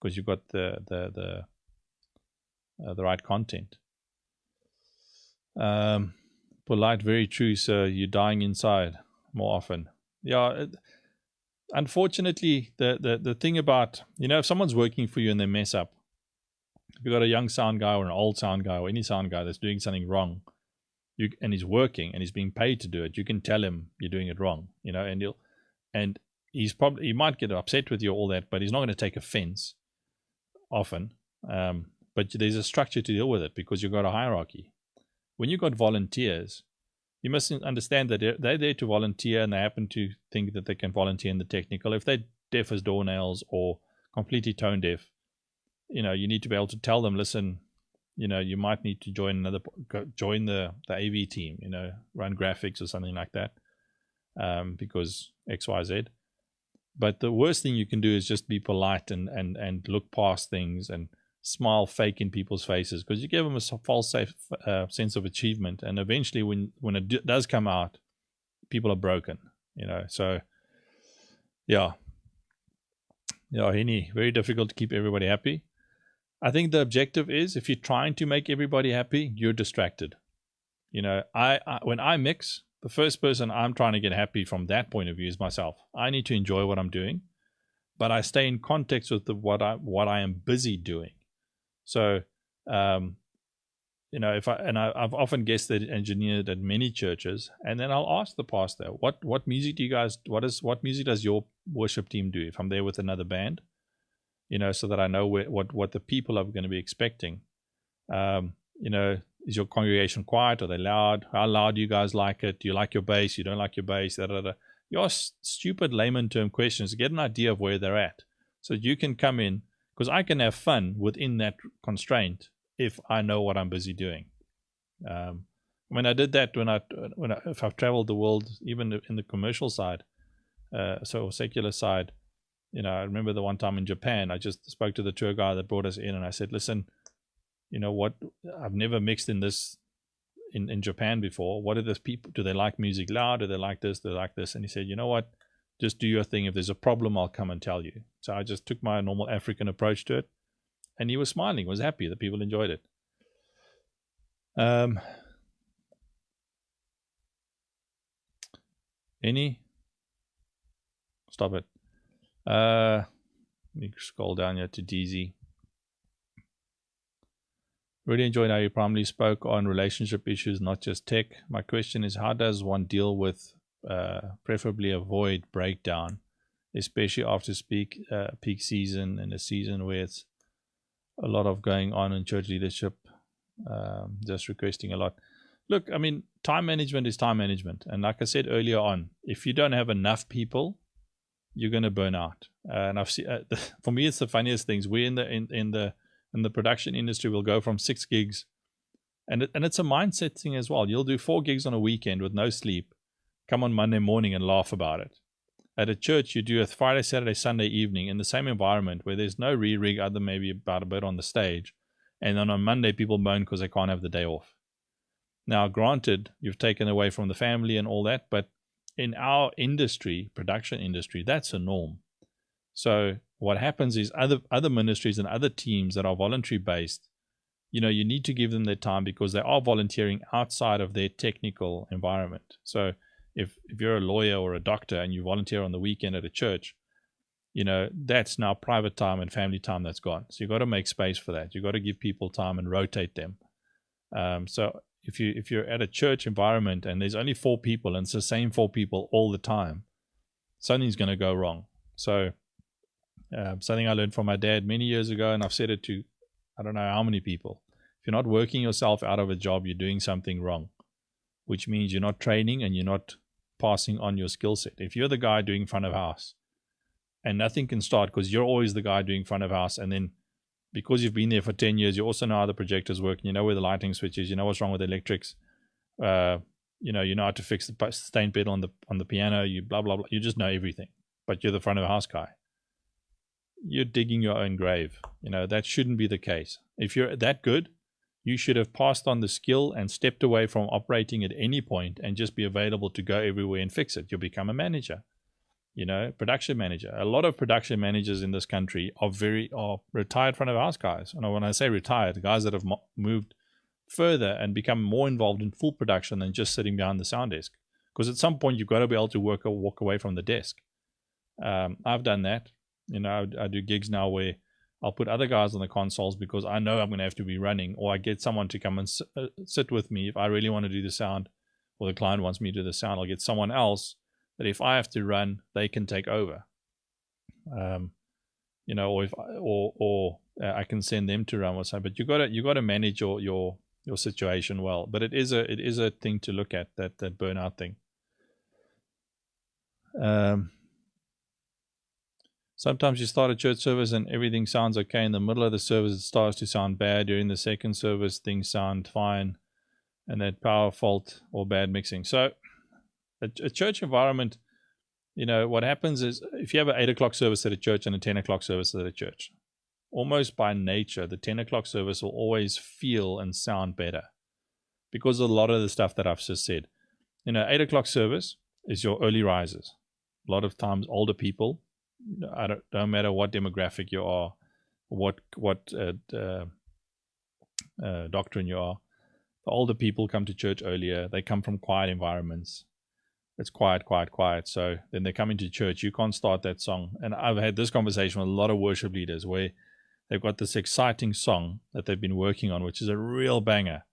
S1: because you've got the right content. Polite, very true, sir. You're dying inside more often. Yeah, unfortunately, the thing about, if someone's working for you and they mess up, if you've got a young sound guy or an old sound guy or any sound guy that's doing something wrong, and he's working and he's being paid to do it, you can tell him you're doing it wrong, and he might get upset with you, all that, but he's not going to take offense often. But there's a structure to deal with it because you've got a hierarchy. When you've got volunteers, you must understand that they're there to volunteer, and they happen to think that they can volunteer in the technical. If they're deaf as doornails or completely tone deaf, you need to be able to tell them, listen, you might need to join the AV team, run graphics or something like that, because XYZ. But the worst thing you can do is just be polite and look past things and smile fake in people's faces, because you give them a false sense of achievement, and eventually when it does come out, people are broken. So yeah, very difficult to keep everybody happy. I think the objective is, if you're trying to make everybody happy, you're distracted. When I mix, the first person I'm trying to get happy from that point of view is myself. I need to enjoy what I'm doing, but I stay in context with what I am busy doing. So, I've often guest engineered at many churches, and then I'll ask the pastor, what music do you guys? What music does your worship team do? If I'm there with another band. So that I know what the people are going to be expecting. Is your congregation quiet? Are they loud? How loud do you guys like it? Do you like your bass? You don't like your bass? You ask stupid layman term questions to get an idea of where they're at, so you can come in, because I can have fun within that constraint if I know what I'm busy doing. I did that if I've traveled the world, even in the commercial side, so secular side. I remember the one time in Japan, I just spoke to the tour guy that brought us in, and I said, listen, I've never mixed in this in Japan before. What are those people? Do they like music loud? Do they like this? Do they like this? And he said, you know what? Just do your thing. If there's a problem, I'll come and tell you. So I just took my normal African approach to it, and he was smiling, was happy that people enjoyed it. Stop it. Let me scroll down here to DZ. Really enjoyed how you primarily spoke on relationship issues, not just tech. My question is, how does one deal with, preferably avoid breakdown, especially after peak season, and a season where it's a lot of going on in church leadership, just requesting a lot. Look, time management is time management. And like I said earlier on, if you don't have enough people, you're going to burn out. And I've seen, for me, it's the funniest things. We in the production industry will go from 6 gigs, and it's a mindset thing as well. You'll do 4 gigs on a weekend with no sleep, come on Monday morning and laugh about it. At a church, you do a Friday, Saturday, Sunday evening in the same environment where there's no re-rig other maybe about a bit on the stage, and then on Monday people moan because they can't have the day off. Now, granted, you've taken away from the family and all that, but in our industry, production industry, that's a norm. So what happens is other ministries and other teams that are voluntary based, you need to give them their time because they are volunteering outside of their technical environment. So if you're a lawyer or a doctor and you volunteer on the weekend at a church, that's now private time and family time that's gone. So you've got to make space for that. You've got to give people time and rotate them. So if you're at a church environment and there's only 4 people and it's the same 4 people all the time, something's going to go wrong. So something I learned from my dad many years ago, and I've said it to I don't know how many people. If you're not working yourself out of a job, you're doing something wrong, which means you're not training and you're not passing on your skill set. If you're the guy doing front of house and nothing can start because you're always the guy doing front of house, and then because you've been there for 10 years, you also know how the projectors work, you know where the lighting switch is, you know what's wrong with the electrics, you know how to fix the sustain pedal on the piano, you blah, blah, blah. You just know everything, but you're the front of house guy. You're digging your own grave. That shouldn't be the case. If you're that good, you should have passed on the skill and stepped away from operating at any point and just be available to go everywhere and fix it. You'll become a manager, production manager. A lot of production managers in this country are retired front of house guys. And when I say retired, the guys that have moved further and become more involved in full production than just sitting behind the sound desk. Because at some point, you've got to be able to walk away from the desk. I've done that. I do gigs now where I'll put other guys on the consoles because I know I'm going to have to be running, or I get someone to come and sit with me if I really want to do the sound, or the client wants me to do the sound. I'll get someone else that if I have to run, they can take over. Or I can send them to run or something. But you got to manage your situation well. But it is a thing to look at, that burnout thing. Sometimes you start a church service and everything sounds okay. In the middle of the service, it starts to sound bad. During the second service, things sound fine. And that power fault or bad mixing. So a church environment, what happens is if you have an 8 o'clock service at a church and a 10 o'clock service at a church, almost by nature, the 10 o'clock service will always feel and sound better because of a lot of the stuff that I've just said. 8 o'clock service is your early risers. A lot of times older people. Don't matter what demographic you are, what doctrine you are. The older people come to church earlier. They come from quiet environments. It's quiet. So then they come into church. You can't start that song. And I've had this conversation with a lot of worship leaders where they've got this exciting song that they've been working on, which is a real banger.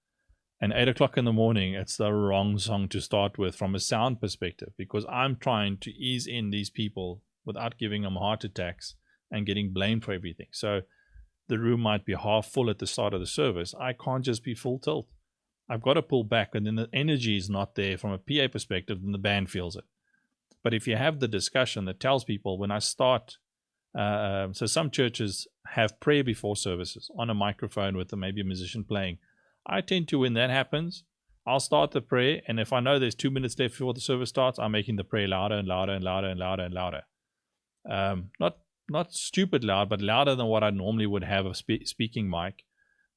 S1: And 8 o'clock in the morning, it's the wrong song to start with from a sound perspective, because I'm trying to ease in these people without giving them heart attacks and getting blamed for everything. So the room might be half full at the start of the service. I can't just be full tilt. I've got to pull back, and then the energy is not there from a PA perspective, then the band feels it. But if you have the discussion that tells people when I start, so some churches have prayer before services on a microphone with maybe a musician playing. I tend to, when that happens, I'll start the prayer, and if I know there's 2 minutes left before the service starts, I'm making the prayer louder and louder and louder and louder and louder. Not stupid loud, but louder than what I normally would have a speaking mic,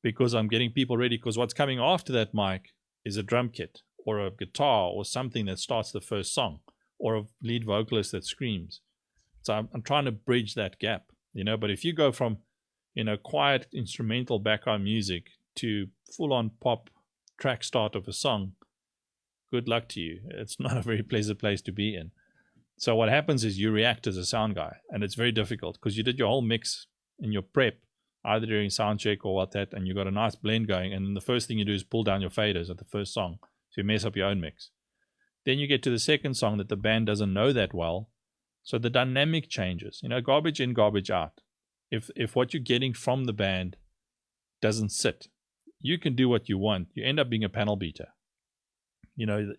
S1: because I'm getting people ready, because what's coming after that mic is a drum kit or a guitar or something that starts the first song, or a lead vocalist that screams. So I'm trying to bridge that gap, but if you go from, quiet instrumental background music to full-on pop track start of a song, good luck to you. It's not a very pleasant place to be in. So what happens is you react as a sound guy, and it's very difficult because you did your whole mix in your prep, either during sound check or and you got a nice blend going, and then the first thing you do is pull down your faders at the first song, so you mess up your own mix. Then you get to the second song that the band doesn't know that well, so the dynamic changes. Garbage in, garbage out. If what you're getting from the band doesn't sit, you can do what you want. You end up being a panel beater.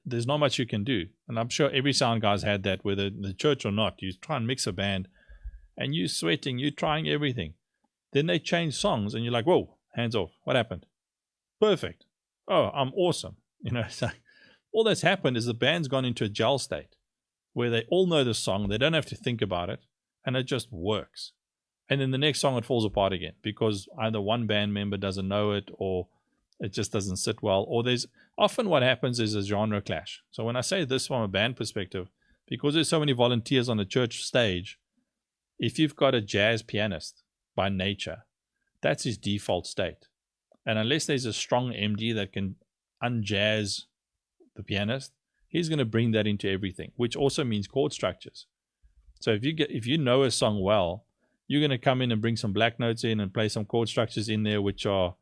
S1: There's not much you can do. And I'm sure every sound guy's had that, whether in the church or not. You try and mix a band and you're sweating, you're trying everything. Then they change songs and you're like, whoa, hands off. What happened? Perfect. Oh, I'm awesome. So all that's happened is the band's gone into a gel state where they all know the song. They don't have to think about it, and it just works. And then the next song, it falls apart again because either one band member doesn't know it, or It just doesn't sit well. Or there's often what happens is a genre clash. So when I say this from a band perspective, because there's so many volunteers on the church stage, if you've got a jazz pianist by nature, that's his default state. And unless there's a strong MD that can unjazz the pianist, he's going to bring that into everything, which also means chord structures. So if you know a song well, you're going to come in and bring some black notes in and play some chord structures in there, which are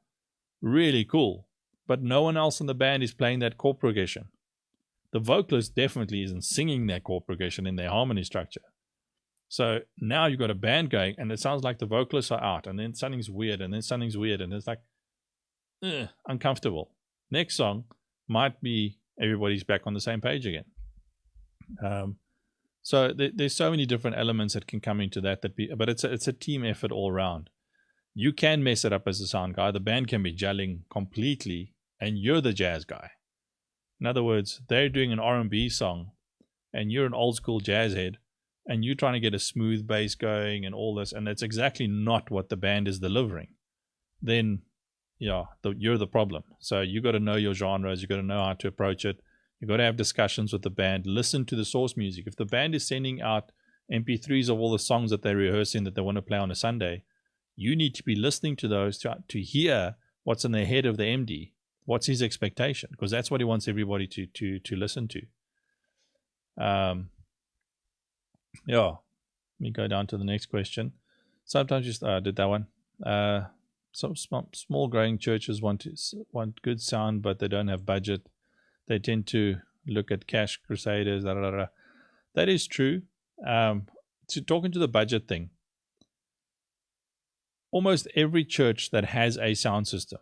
S1: really cool. But no one else in the band is playing that chord progression. The vocalist definitely isn't singing that chord progression in their harmony structure. So now you've got a band going, and it sounds like the vocalists are out, and then something's weird, and then something's weird, and it's like uncomfortable. Next song might be everybody's back on the same page again. So there's so many different elements that can come into that. But it's a team effort all around. You can mess it up as a sound guy. The band can be gelling completely, and you're the jazz guy. In other words, they're doing an R&B song, and you're an old school jazz head, and you're trying to get a smooth bass going and all this, and that's exactly not what the band is delivering. Then, yeah, you're the problem. So you got to know your genres. You got to know how to approach it. You got to have discussions with the band. Listen to the source music. If the band is sending out MP3s of all the songs that they're rehearsing that they want to play on a Sunday, you need to be listening to those to hear what's in the head of the MD. What's his expectation? Because that's what he wants everybody to listen to. Yeah, let me go down to the next question. Sometimes just I did that one. Some small growing churches want good sound, but they don't have budget. They tend to look at cash crusaders. That is true. Talking to the budget thing, almost every church that has a sound system,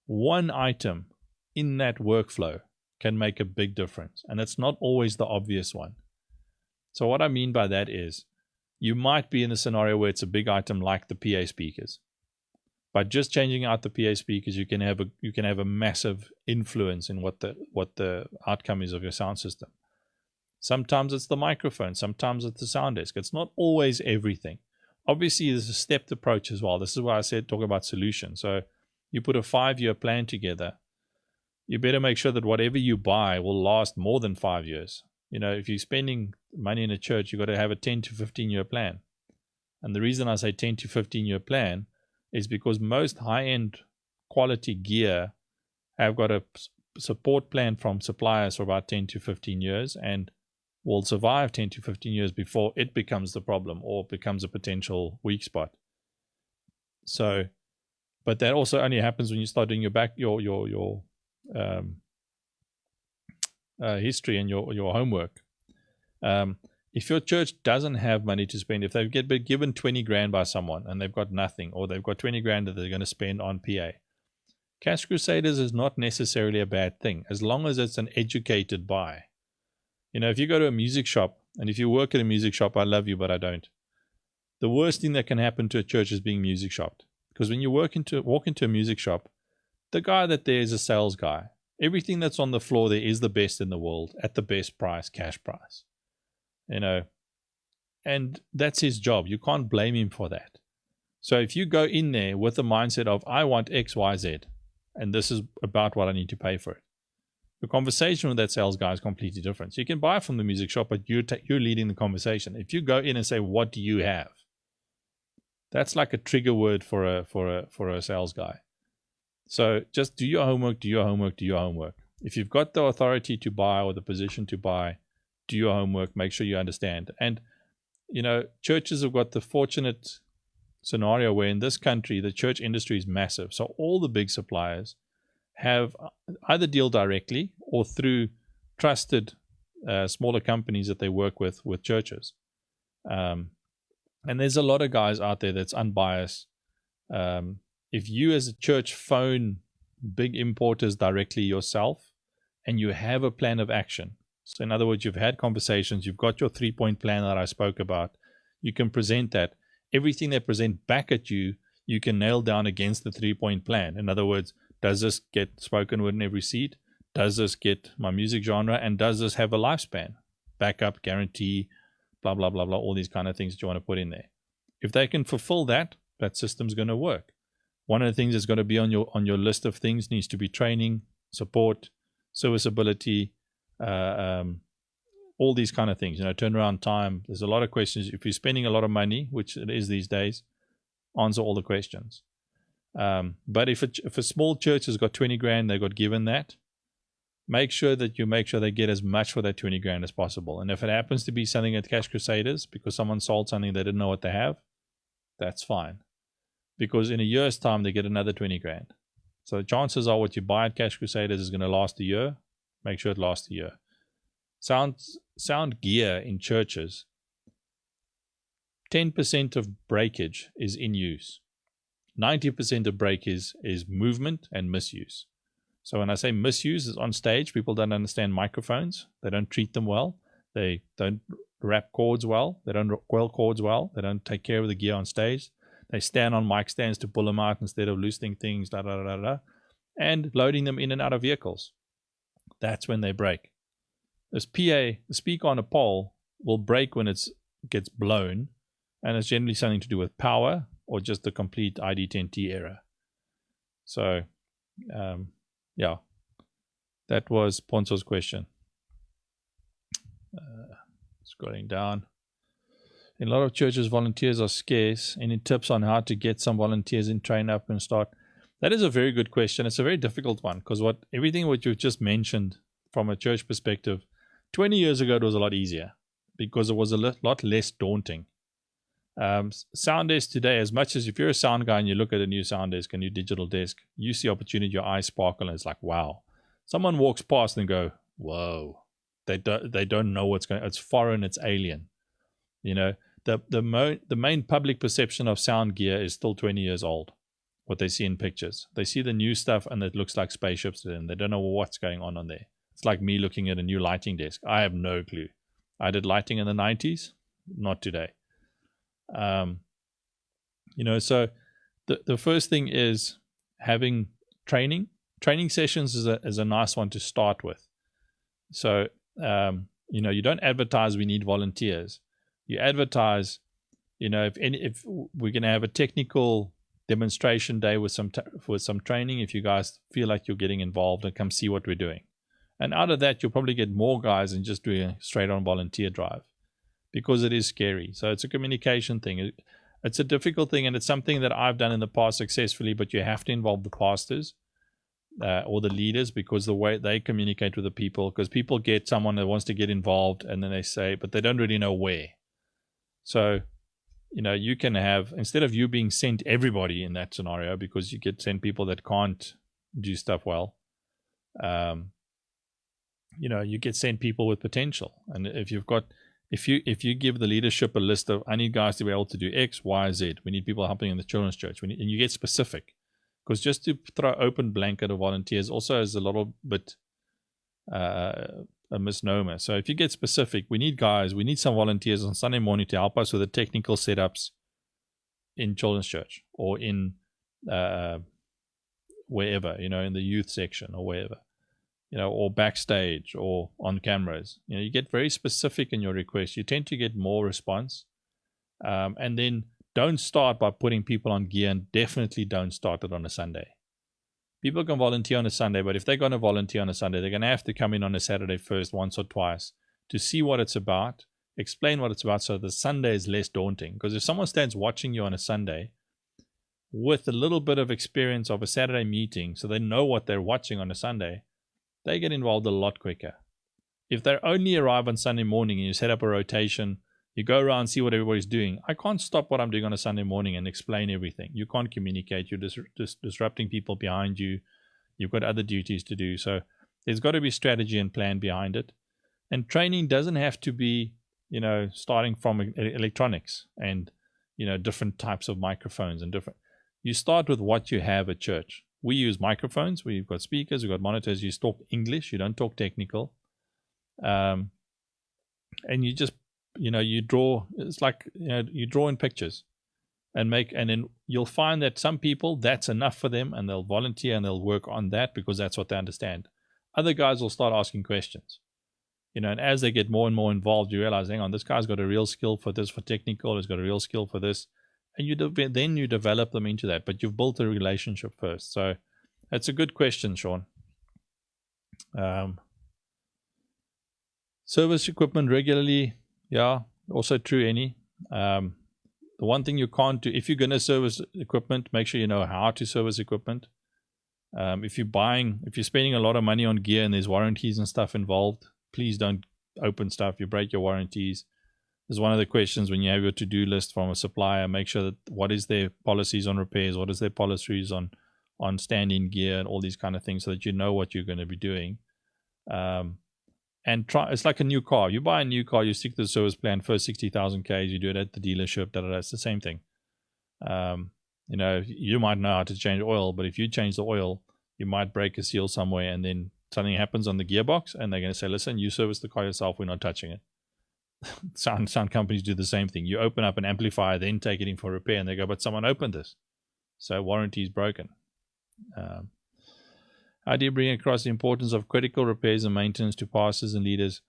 S1: one item in that workflow can make a big difference, and it's not always the obvious one. So what I mean by that is, you might be in a scenario where it's a big item like the PA speakers. By just changing out the PA speakers, you can have a massive influence in what the outcome is of your sound system. Sometimes it's the microphone, sometimes it's the sound desk. It's not always everything. Obviously, there's a stepped approach as well. This is why I said talk about solutions. So you put a 5-year plan together. You better make sure that whatever you buy will last more than 5 years. If you're spending money in a church, you've got to have a 10 to 15-year plan. And the reason I say 10 to 15-year plan is because most high-end quality gear have got a support plan from suppliers for about 10 to 15 years and will survive 10 to 15 years before it becomes the problem or becomes a potential weak spot. So, but that also only happens when you start doing your history and your homework. If your church doesn't have money to spend, if they've been given 20 grand by someone and they've got nothing, or they've got 20 grand that they're going to spend on PA, Cash Crusaders is not necessarily a bad thing, as long as it's an educated buy. If you go to a music shop, and if you work at a music shop, I love you, but I don't. The worst thing that can happen to a church is being music shopped. Because when you walk into a music shop, the guy that there is a sales guy. Everything that's on the floor there is the best in the world at the best price, cash price. And that's his job. You can't blame him for that. So if you go in there with the mindset of, I want X, Y, Z, and this is about what I need to pay for it, the conversation with that sales guy is completely different. So you can buy from the music shop, but you're leading the conversation. If you go in and say, what do you have? That's like a trigger word for a sales guy. So just do your homework, do your homework, do your homework. If you've got the authority to buy or the position to buy, do your homework, make sure you understand. And, churches have got the fortunate scenario where in this country, the church industry is massive. So all the big suppliers have either deal directly or through trusted smaller companies that they work with churches. And there's a lot of guys out there that's unbiased. If you as a church phone big importers directly yourself and you have a plan of action, so in other words, you've had conversations, you've got your 3-point plan that I spoke about, you can present that. Everything they present back at you, you can nail down against the 3-point plan. In other words, does this get spoken word in every seat? Does this get my music genre? And does this have a lifespan? Backup, guarantee, blah, blah, blah, blah, all these kind of things that you want to put in there. If they can fulfill that, that system's going to work. one of the things that's got to be on your list of things needs to be training, support, serviceability, all these kind of things. Turnaround time. There's a lot of questions. If you're spending a lot of money, which it is these days, answer all the questions. But if a small church has got 20 grand, they got given that, make sure they get as much for that 20 grand as possible. And if it happens to be something at Cash Crusaders because someone sold something they didn't know what they have, that's fine. Because in a year's time, they get another 20 grand. So the chances are what you buy at Cash Crusaders is going to last a year. Make sure it lasts a year. Sound gear in churches, 10% of breakage is in use. 90% of breakage is movement and misuse. So when I say misuse, is on stage, people don't understand microphones. They don't treat them well. They don't wrap cords well. They don't coil cords well. They don't take care of the gear on stage. They stand on mic stands to pull them out instead of loosening things, and loading them in and out of vehicles. That's when they break. This PA, the speaker on a pole, will break when it gets blown, and it's generally something to do with power or just the complete ID10T error. So, yeah, that was Ponzo's question. Scrolling down. In a lot of churches, volunteers are scarce. Any tips on how to get some volunteers in, train up and start? That is a very good question. It's a very difficult one because everything what you've just mentioned from a church perspective, 20 years ago it was a lot easier because it was a lot less daunting. Sound desk today, as much as if you're a sound guy and you look at a new sound desk, a new digital desk, you see opportunity, your eyes sparkle, and it's like, wow. Someone walks past and go, whoa. They don't know what's going on. It's foreign, it's alien. The main public perception of sound gear is still 20 years old, what they see in pictures. They see the new stuff and it looks like spaceships to them. They don't know what's going on there. It's like me looking at a new lighting desk. I have no clue. I did lighting in the 90s, not today. So the first thing is having training. Training sessions is a nice one to start with. So, you don't advertise we need volunteers. You advertise, if we're going to have a technical demonstration day with some training, if you guys feel like you're getting involved, and come see what we're doing. And out of that, you'll probably get more guys than just doing a straight-on volunteer drive because it is scary. So it's a communication thing. It's a difficult thing, and it's something that I've done in the past successfully, but you have to involve the pastors or the leaders because the way they communicate with the people, because people get someone that wants to get involved and then they say, but they don't really know where. So, you can have, instead of you being sent everybody in that scenario because you get sent people that can't do stuff well, you get sent people with potential. And if you give the leadership a list of, I need guys to be able to do X, Y, Z. We need people helping in the children's church. And you get specific. Because just to throw open blanket of volunteers also is a little bit a misnomer. So if you get specific, we need some volunteers on Sunday morning to help us with the technical setups in children's church or in wherever, in the youth section or wherever, or backstage or on cameras. You get very specific in your request. You tend to get more response. And then don't start by putting people on gear, and definitely don't start it on a Sunday. People can volunteer on a Sunday, but if they're going to volunteer on a Sunday, they're going to have to come in on a Saturday first, once or twice, to see what it's about, explain what it's about, so the Sunday is less daunting. Because if someone stands watching you on a Sunday with a little bit of experience of a Saturday meeting, so they know what they're watching on a Sunday, they get involved a lot quicker. If they only arrive on Sunday morning and you set up a rotation, you go around, see what everybody's doing. I can't stop what I'm doing on a Sunday morning and explain everything. You can't communicate. You're disrupting people behind you. You've got other duties to do. So there's got to be strategy and plan behind it. And training doesn't have to be, starting from electronics and, different types of microphones and different. You start with what you have at church. We use microphones. We've got speakers. We've got monitors. You talk English. You don't talk technical. And you just, you draw. It's like, you draw in pictures and then you'll find that some people, that's enough for them, and they'll volunteer and they'll work on that because that's what they understand. Other guys will start asking questions, and as they get more and more involved, you realize, hang on, this guy's got a real skill for this, for technical. He's got a real skill for this. and then you develop them into that. But you've built a relationship first. So that's a good question, Sean. Service equipment regularly, yeah, also true. The one thing you can't do, if you're going to service equipment, make sure you know how to service equipment. If you're spending a lot of money on gear and there's warranties and stuff involved, please don't open stuff. You break your warranties. There's one of the questions when you have your to-do list from a supplier, make sure that what is their policies on repairs, what is their policies on stand-in gear and all these kind of things, so that you know what you're going to be doing. And it's like a new car. You buy a new car, you stick to the service plan, first 60,000 Ks, you do it at the dealership, it's the same thing. You might know how to change oil, but if you change the oil, you might break a seal somewhere, and then something happens on the gearbox, and they're going to say, listen, you service the car yourself, we're not touching it. Sound companies do the same thing. You open up an amplifier, then take it in for repair, and they go, but someone opened this, so warranty is broken. How do you bring across the importance of critical repairs and maintenance to pastors and leaders?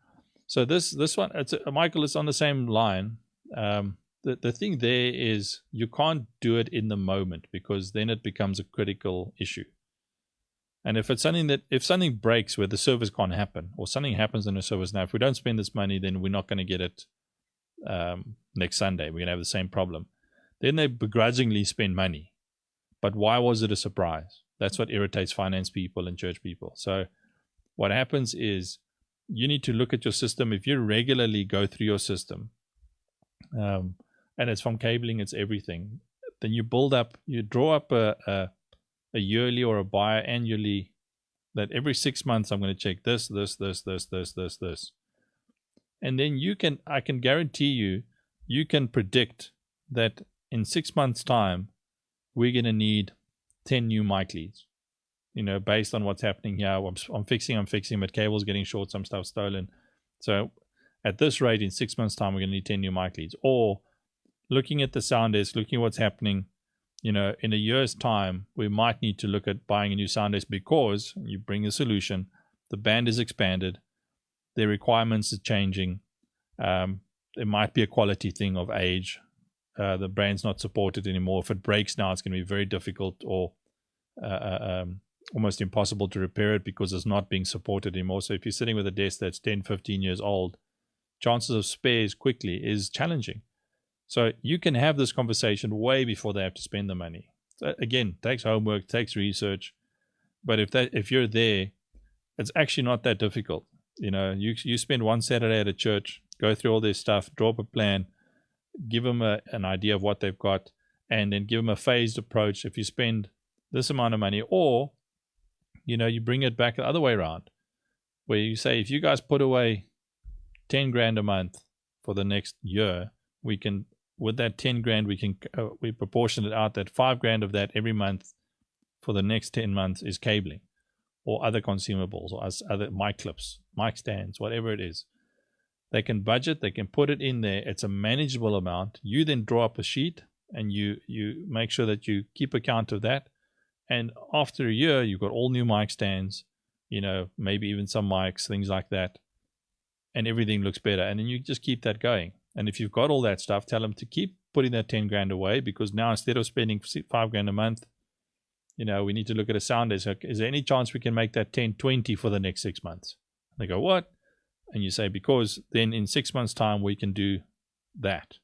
S1: So this one, Michael, is on the same line. The thing there is you can't do it in the moment, because then it becomes a critical issue. And if something breaks where the service can't happen, or something happens in a service, now if we don't spend this money, then we're not going to get it next Sunday. We're going to have the same problem. Then they begrudgingly spend money. But why was it a surprise? That's what irritates finance people and church people. So what happens is you need to look at your system. If you regularly go through your system, and it's from cabling, it's everything, then you draw up a yearly or a biannually, that every 6 months I'm going to check this. And then I can guarantee you can predict that in 6 months' time, we're going to need 10 new mic leads, based on what's happening here. I'm fixing, but cable's getting short, some stuff stolen. So at this rate, in 6 months' time, we're going to need 10 new mic leads. Or looking at the sound desk, looking at what's happening, in a year's time, we might need to look at buying a new sound desk, because you bring a solution, the band is expanded, their requirements are changing. There might be a quality thing of age. The brand's not supported anymore. If it breaks now, it's going to be very difficult or almost impossible to repair it, because it's not being supported anymore. So if you're sitting with a desk that's 10, 15 years old, chances of spares quickly is challenging. So you can have this conversation way before they have to spend the money. So again, takes homework, takes research. But if you're there, it's actually not that difficult. You spend one Saturday at a church, go through all this stuff, draw up a plan, give them an idea of what they've got, and then give them a phased approach. If you spend this amount of money, or you bring it back the other way around, where you say, if you guys put away 10 grand a month for the next year, we can, with that 10 grand, we proportion it out, that 5 grand of that every month for the next 10 months is cabling or other consumables or other mic clips, mic stands, whatever it is. They can budget, they can put it in there. It's a manageable amount. You then draw up a sheet, and you make sure that you keep account of that. And after a year, you've got all new mic stands, maybe even some mics, things like that. And everything looks better. And then you just keep that going. And if you've got all that stuff, tell them to keep putting that 10 grand away, because now instead of spending 5 grand a month, we need to look at a sound desk. Is there any chance we can make that 10, 20 for the next 6 months? They go, what? And you say, because then in 6 months' time, we can do that,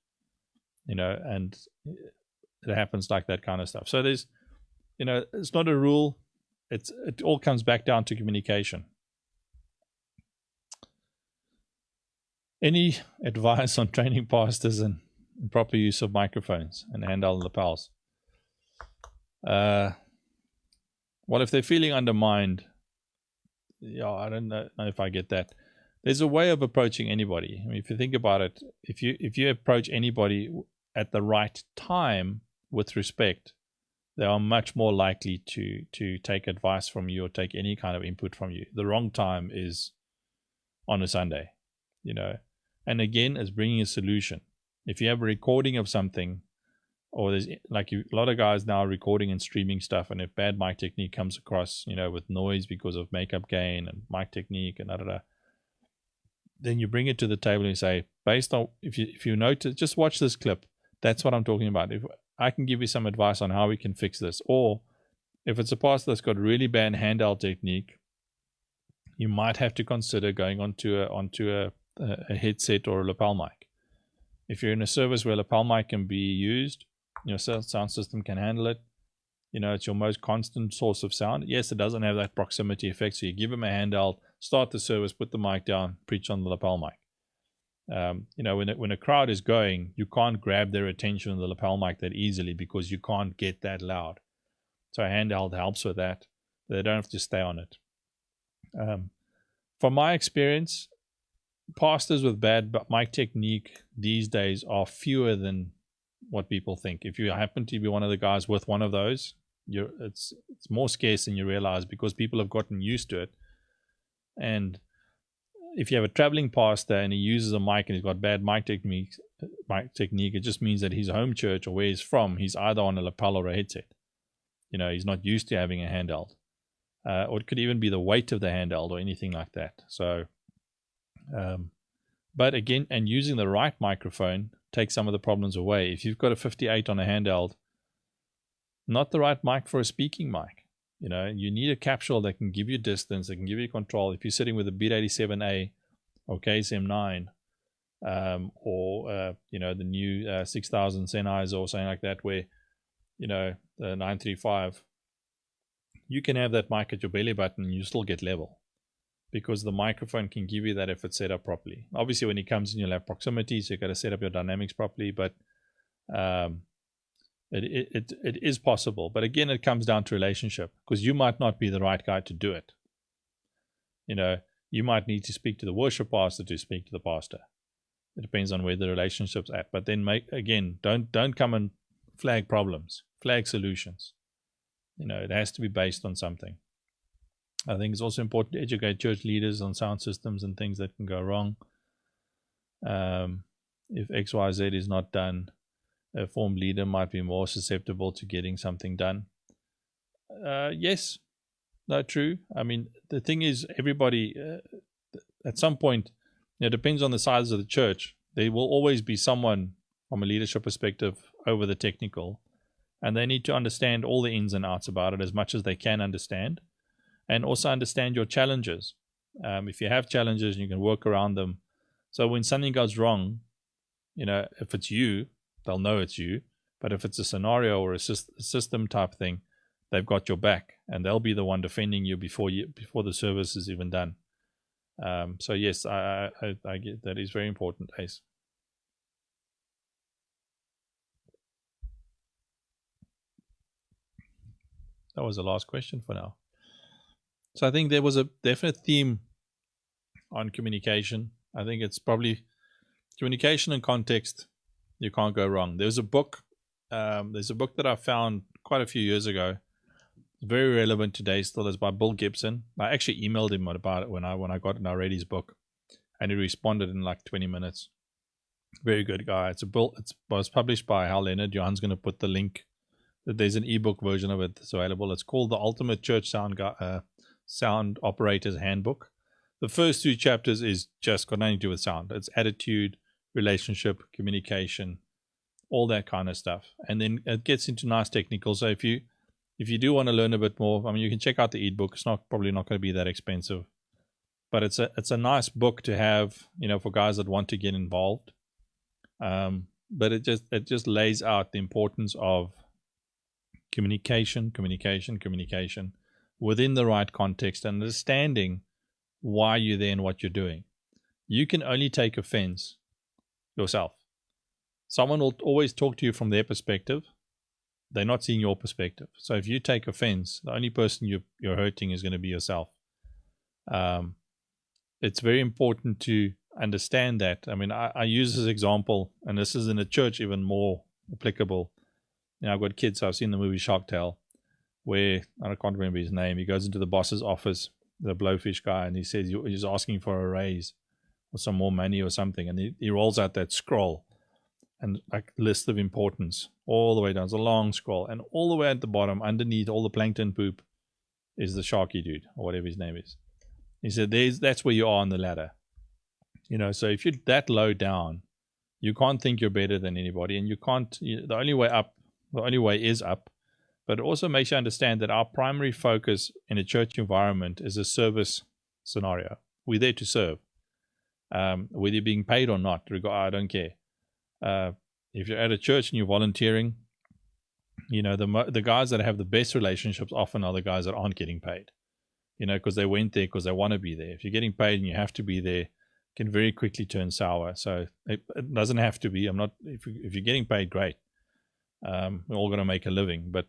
S1: and it happens like that kind of stuff. So there's, it's not a rule. It all comes back down to communication. Any advice on training pastors and proper use of microphones and handheld lapels? Well, if they're feeling undermined, I don't know if I get that. There's a way of approaching anybody. I mean, if you think about it, if you approach anybody at the right time with respect, they are much more likely to take advice from you or take any kind of input from you. The wrong time is on a Sunday, And again, it's bringing a solution. If you have a recording of something, or there's a lot of guys now are recording and streaming stuff, and if bad mic technique comes across, with noise because of makeup gain and mic technique and then you bring it to the table and you say, based on, if you notice, just watch this clip. That's what I'm talking about. I can give you some advice on how we can fix this. Or if it's a pastor that's got really bad handheld technique, you might have to consider going onto a headset or a lapel mic. If you're in a service where lapel mic can be used, your sound system can handle it. It's your most constant source of sound. Yes, it doesn't have that proximity effect. So you give them a handheld, start the service, put the mic down, preach on the lapel mic. When a crowd is going, you can't grab their attention on the lapel mic that easily because you can't get that loud. So a handheld helps with that. They don't have to stay on it. From my experience, pastors with bad mic technique these days are fewer than what people think. If you happen to be one of the guys with one of those, it's more scarce than you realize because people have gotten used to it. And if you have a traveling pastor and he uses a mic and he's got bad mic technique, it just means that his home church or where he's from, he's either on a lapel or a headset. He's not used to having a handheld. Or it could even be the weight of the handheld or anything like that. So, but again, and using the right microphone takes some of the problems away. If you've got a 58 on a handheld, not the right mic for a speaking mic. You need a capsule that can give you distance, that can give you control. If you're sitting with a Beat 87A or KSM9, or the new 6000 Sennheiser or something like that, where the 935, you can have that mic at your belly button and you still get level because the microphone can give you that if it's set up properly. Obviously, when it comes in, you'll have proximity, so you've got to set up your dynamics properly, but it is possible. But again, it comes down to relationship because you might not be the right guy to do it. You might need to speak to the worship pastor to speak to the pastor. It depends on where the relationship's at. But then don't come and flag problems, flag solutions. It has to be based on something. I think it's also important to educate church leaders on sound systems and things that can go wrong. If XYZ is not done, a formed leader might be more susceptible to getting something done. Yes, no, true. I mean, the thing is, everybody, at some point, it depends on the size of the church. There will always be someone from a leadership perspective over the technical, and they need to understand all the ins and outs about it as much as they can understand, and also understand your challenges. If you have challenges, you can work around them. So when something goes wrong, if it's you, they'll know it's you. But if it's a scenario or a system type thing, they've got your back, and they'll be the one defending you before the service is even done. So yes, I get that is very important, Ace. That was the last question for now. So I think there was a definite theme on communication. I think it's probably communication and context. You can't go wrong. There's a book that I found quite a few years ago. It's very relevant today still. It's by Bill Gibson. I actually emailed him about it when I got Naredy's book, and he responded in like 20 minutes. Very good guy. It was published by Hal Leonard. Johan's going to put the link. There's an ebook version of it that's available. It's called The Ultimate Church Sound Operator's Handbook. The first 2 chapters is just got nothing to do with sound. It's attitude, relationship, communication, all that kind of stuff. And then it gets into nice technical. So if you do want to learn a bit more, I mean, you can check out the ebook. It's probably not going to be that expensive, but it's a nice book to have, for guys that want to get involved. But it just lays out the importance of communication within the right context and understanding why you're there and what you're doing. You can only take offense yourself. Someone will always talk to you from their perspective. They're not seeing your perspective. So if you take offense, the only person you're hurting is going to be yourself. It's very important to understand that. I mean, I use this example, and this is in a church even more applicable. I've got kids, so I've seen the movie Shark Tale, where, I can't remember his name, he goes into the boss's office, the blowfish guy, and he says he's asking for a raise or some more money or something, and he rolls out that scroll and like list of importance all the way down. It's a long scroll, and all the way at the bottom, underneath all the plankton poop, is the sharky dude or whatever his name is. He said, that's where you are on the ladder. So if you're that low down, you can't think you're better than anybody, and you can't. The only way up The only way is up. But it also makes you understand that our primary focus in a church environment is a service scenario. We're there to serve. Whether you're being paid or not, I don't care. If you're at a church and you're volunteering, the guys that have the best relationships often are the guys that aren't getting paid, because they went there because they want to be there. If you're getting paid and you have to be there, it can very quickly turn sour. So it doesn't have to be. If you're getting paid, great. We're all going to make a living. But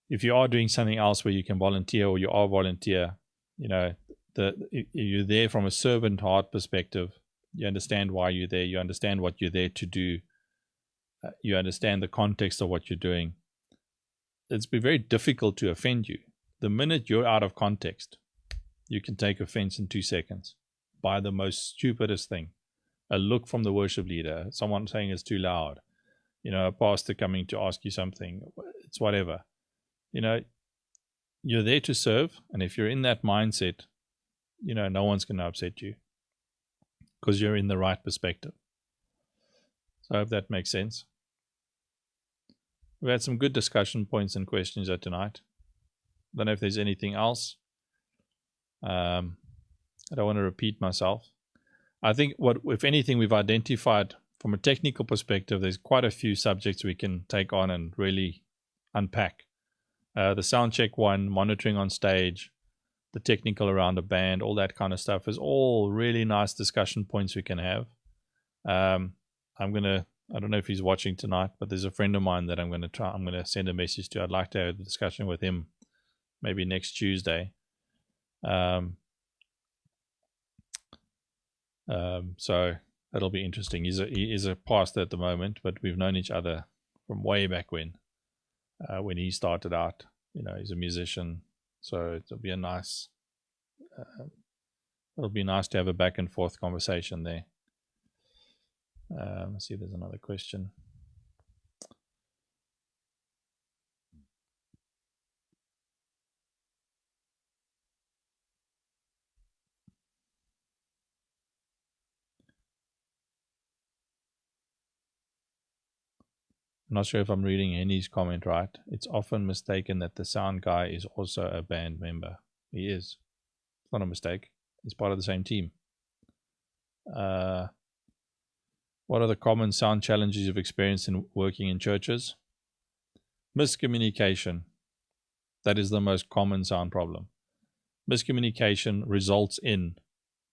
S1: if you are doing something else where you can volunteer, or you are volunteer, you're there from a servant heart perspective. You understand why you're there. You understand what you're there to do. You understand the context of what you're doing. It's been very difficult to offend you. The minute you're out of context, you can take offense in 2 seconds by the most stupidest thing. A look from the worship leader, someone saying it's too loud, a pastor coming to ask you something. It's whatever. You're there to serve, and if you're in that mindset, no one's going to upset you because you're in the right perspective. So I hope that makes sense. We've had some good discussion points and questions there tonight. Don't know if there's anything else. I don't want to repeat myself. I think if anything, we've identified from a technical perspective, there's quite a few subjects we can take on and really unpack. The sound check one, monitoring on stage, the technical around a band, all that kind of stuff is all really nice discussion points we can have. I don't know if he's watching tonight, but there's a friend of mine that I'm going to send a message to. I'd like to have a discussion with him maybe next Tuesday. So that'll be interesting. He is a pastor at the moment, but we've known each other from way back when he started out. He's a musician, so it'll be nice to have a back and forth conversation there. Let's see if there's another question. I'm not sure if I'm reading Henny's comment right. It's often mistaken that the sound guy is also a band member. He is. It's not a mistake. He's part of the same team. What are the common sound challenges you've experienced in working in churches? Miscommunication. That is the most common sound problem. Miscommunication results in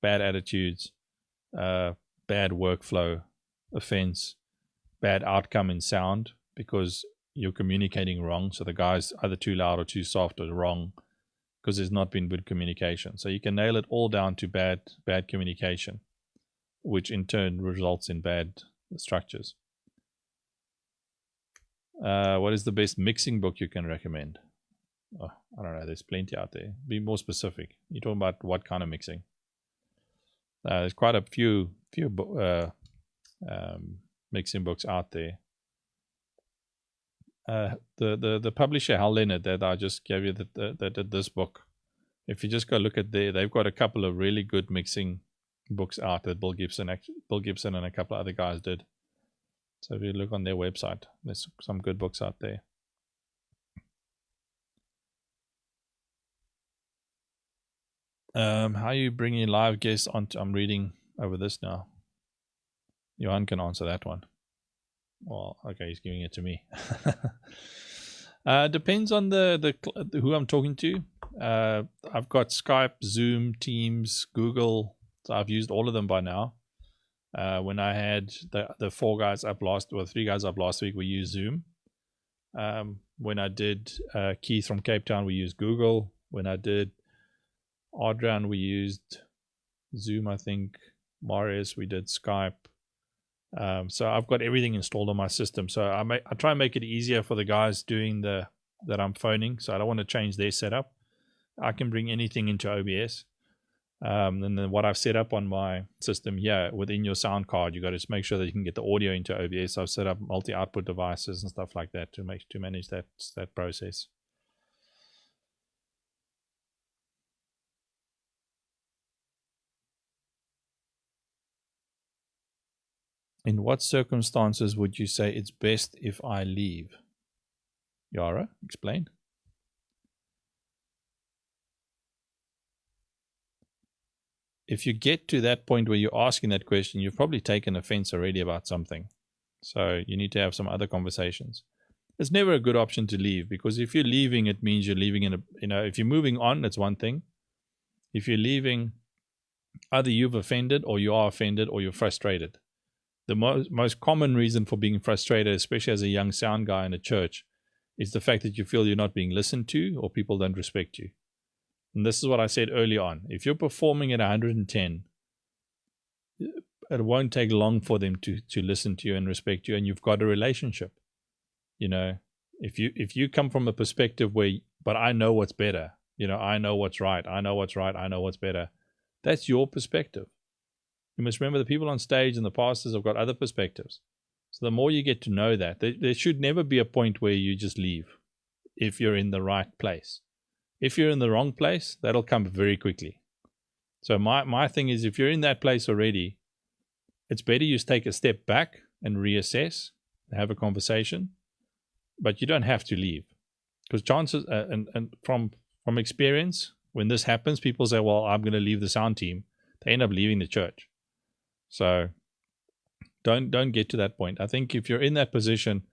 S1: bad attitudes, bad workflow, offense, bad outcome in sound because you're communicating wrong. So the guy's either too loud or too soft or wrong because there's not been good communication. So you can nail it all down to bad communication, which in turn results in bad structures. What is the best mixing book you can recommend? Oh, I don't know. There's plenty out there. Be more specific. You're talking about what kind of mixing? There's quite a few mixing books out there. The publisher Hal Leonard that I just gave you that did this book. If you just go look at they've got a couple of really good mixing books out that Bill Gibson and a couple of other guys did. So if you look on their website, there's some good books out there. How are you bringing live guests on? I'm reading over this now. Johan can answer that one. Well, okay, he's giving it to me. Depends on the who I'm talking to. I've got Skype, Zoom, Teams, Google. So I've used all of them by now. When I had the 3 guys up last week, we used Zoom. When I did Keith from Cape Town, we used Google. When I did Adrian, we used Zoom, I think. Marius, we did Skype. So I've got everything installed on my system. So I try and make it easier for the guys doing that I'm phoning. So I don't want to change their setup. I can bring anything into OBS. And then what I've set up on my system here within your sound card, you got to just make sure that you can get the audio into OBS. I've set up multi-output devices and stuff like that to manage that process. In what circumstances would you say it's best if I leave? Yara, explain. If you get to that point where you're asking that question, you've probably taken offense already about something. So you need to have some other conversations. It's never a good option to leave, because if you're leaving, it means you're leaving in a, if you're moving on, it's one thing. If you're leaving, either you've offended, or you are offended, or you're frustrated. The most common reason for being frustrated, especially as a young sound guy in a church, is the fact that you feel you're not being listened to, or people don't respect you. And this is what I said early on. If you're performing at 110, it won't take long for them to listen to you and respect you, and you've got a relationship. You know, if you come from a perspective where, but I know what's better, I know what's right, I know what's right, I know what's better, that's your perspective. You must remember the people on stage and the pastors have got other perspectives. So the more you get to know that, there should never be a point where you just leave if you're in the right place. If you're in the wrong place, that'll come very quickly. So my thing is, if you're in that place already, it's better you take a step back and reassess, have a conversation, but you don't have to leave. Because chances, and from experience, when this happens, people say, well, I'm going to leave the sound team. They end up leaving the church. So don't get to that point. I think if you're in that position,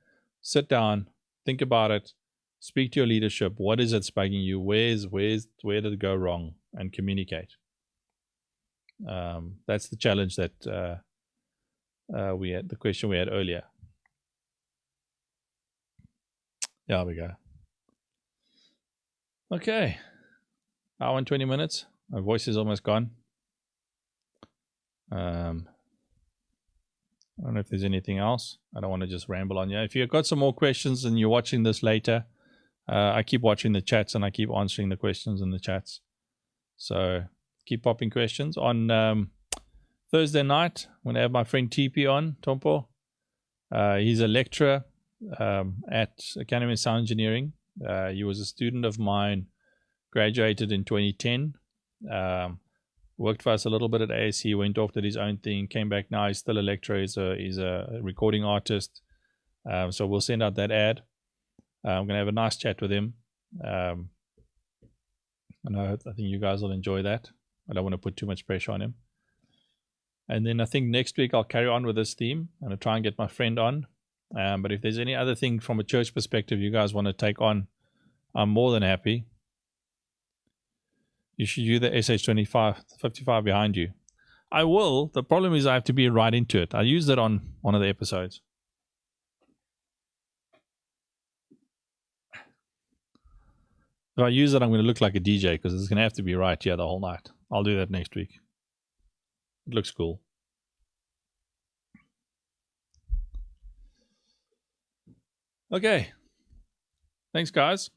S1: sit down, think about it, speak to your leadership. What is it bugging you? Where did it go wrong? And communicate. That's the challenge that we had, the question we had earlier. There we go. Okay. Hour and 20 minutes. My voice is almost gone. I don't know if there's anything else. I don't want to just ramble on you. If you've got some more questions and you're watching this later, I keep watching the chats and I keep answering the questions in the chats. So keep popping questions. On Thursday night, I'm going to have my friend TP on, Tompo. He's a lecturer at Academy of Sound Engineering. He was a student of mine, graduated in 2010. Worked for us a little bit at ASC, went off, did his own thing, came back now. He's still a lecturer. He's a recording artist. So we'll send out that ad. I'm going to have a nice chat with him. I think you guys will enjoy that. I don't want to put too much pressure on him. And then I think next week I'll carry on with this theme. I'm going to try and get my friend on. But if there's any other thing from a church perspective you guys want to take on, I'm more than happy. You should use the SH55 behind you. I will. The problem is I have to be right into it. I used it on one of the episodes. If I use it, I'm going to look like a DJ because it's going to have to be right here the whole night. I'll do that next week. It looks cool. Okay. Thanks, guys.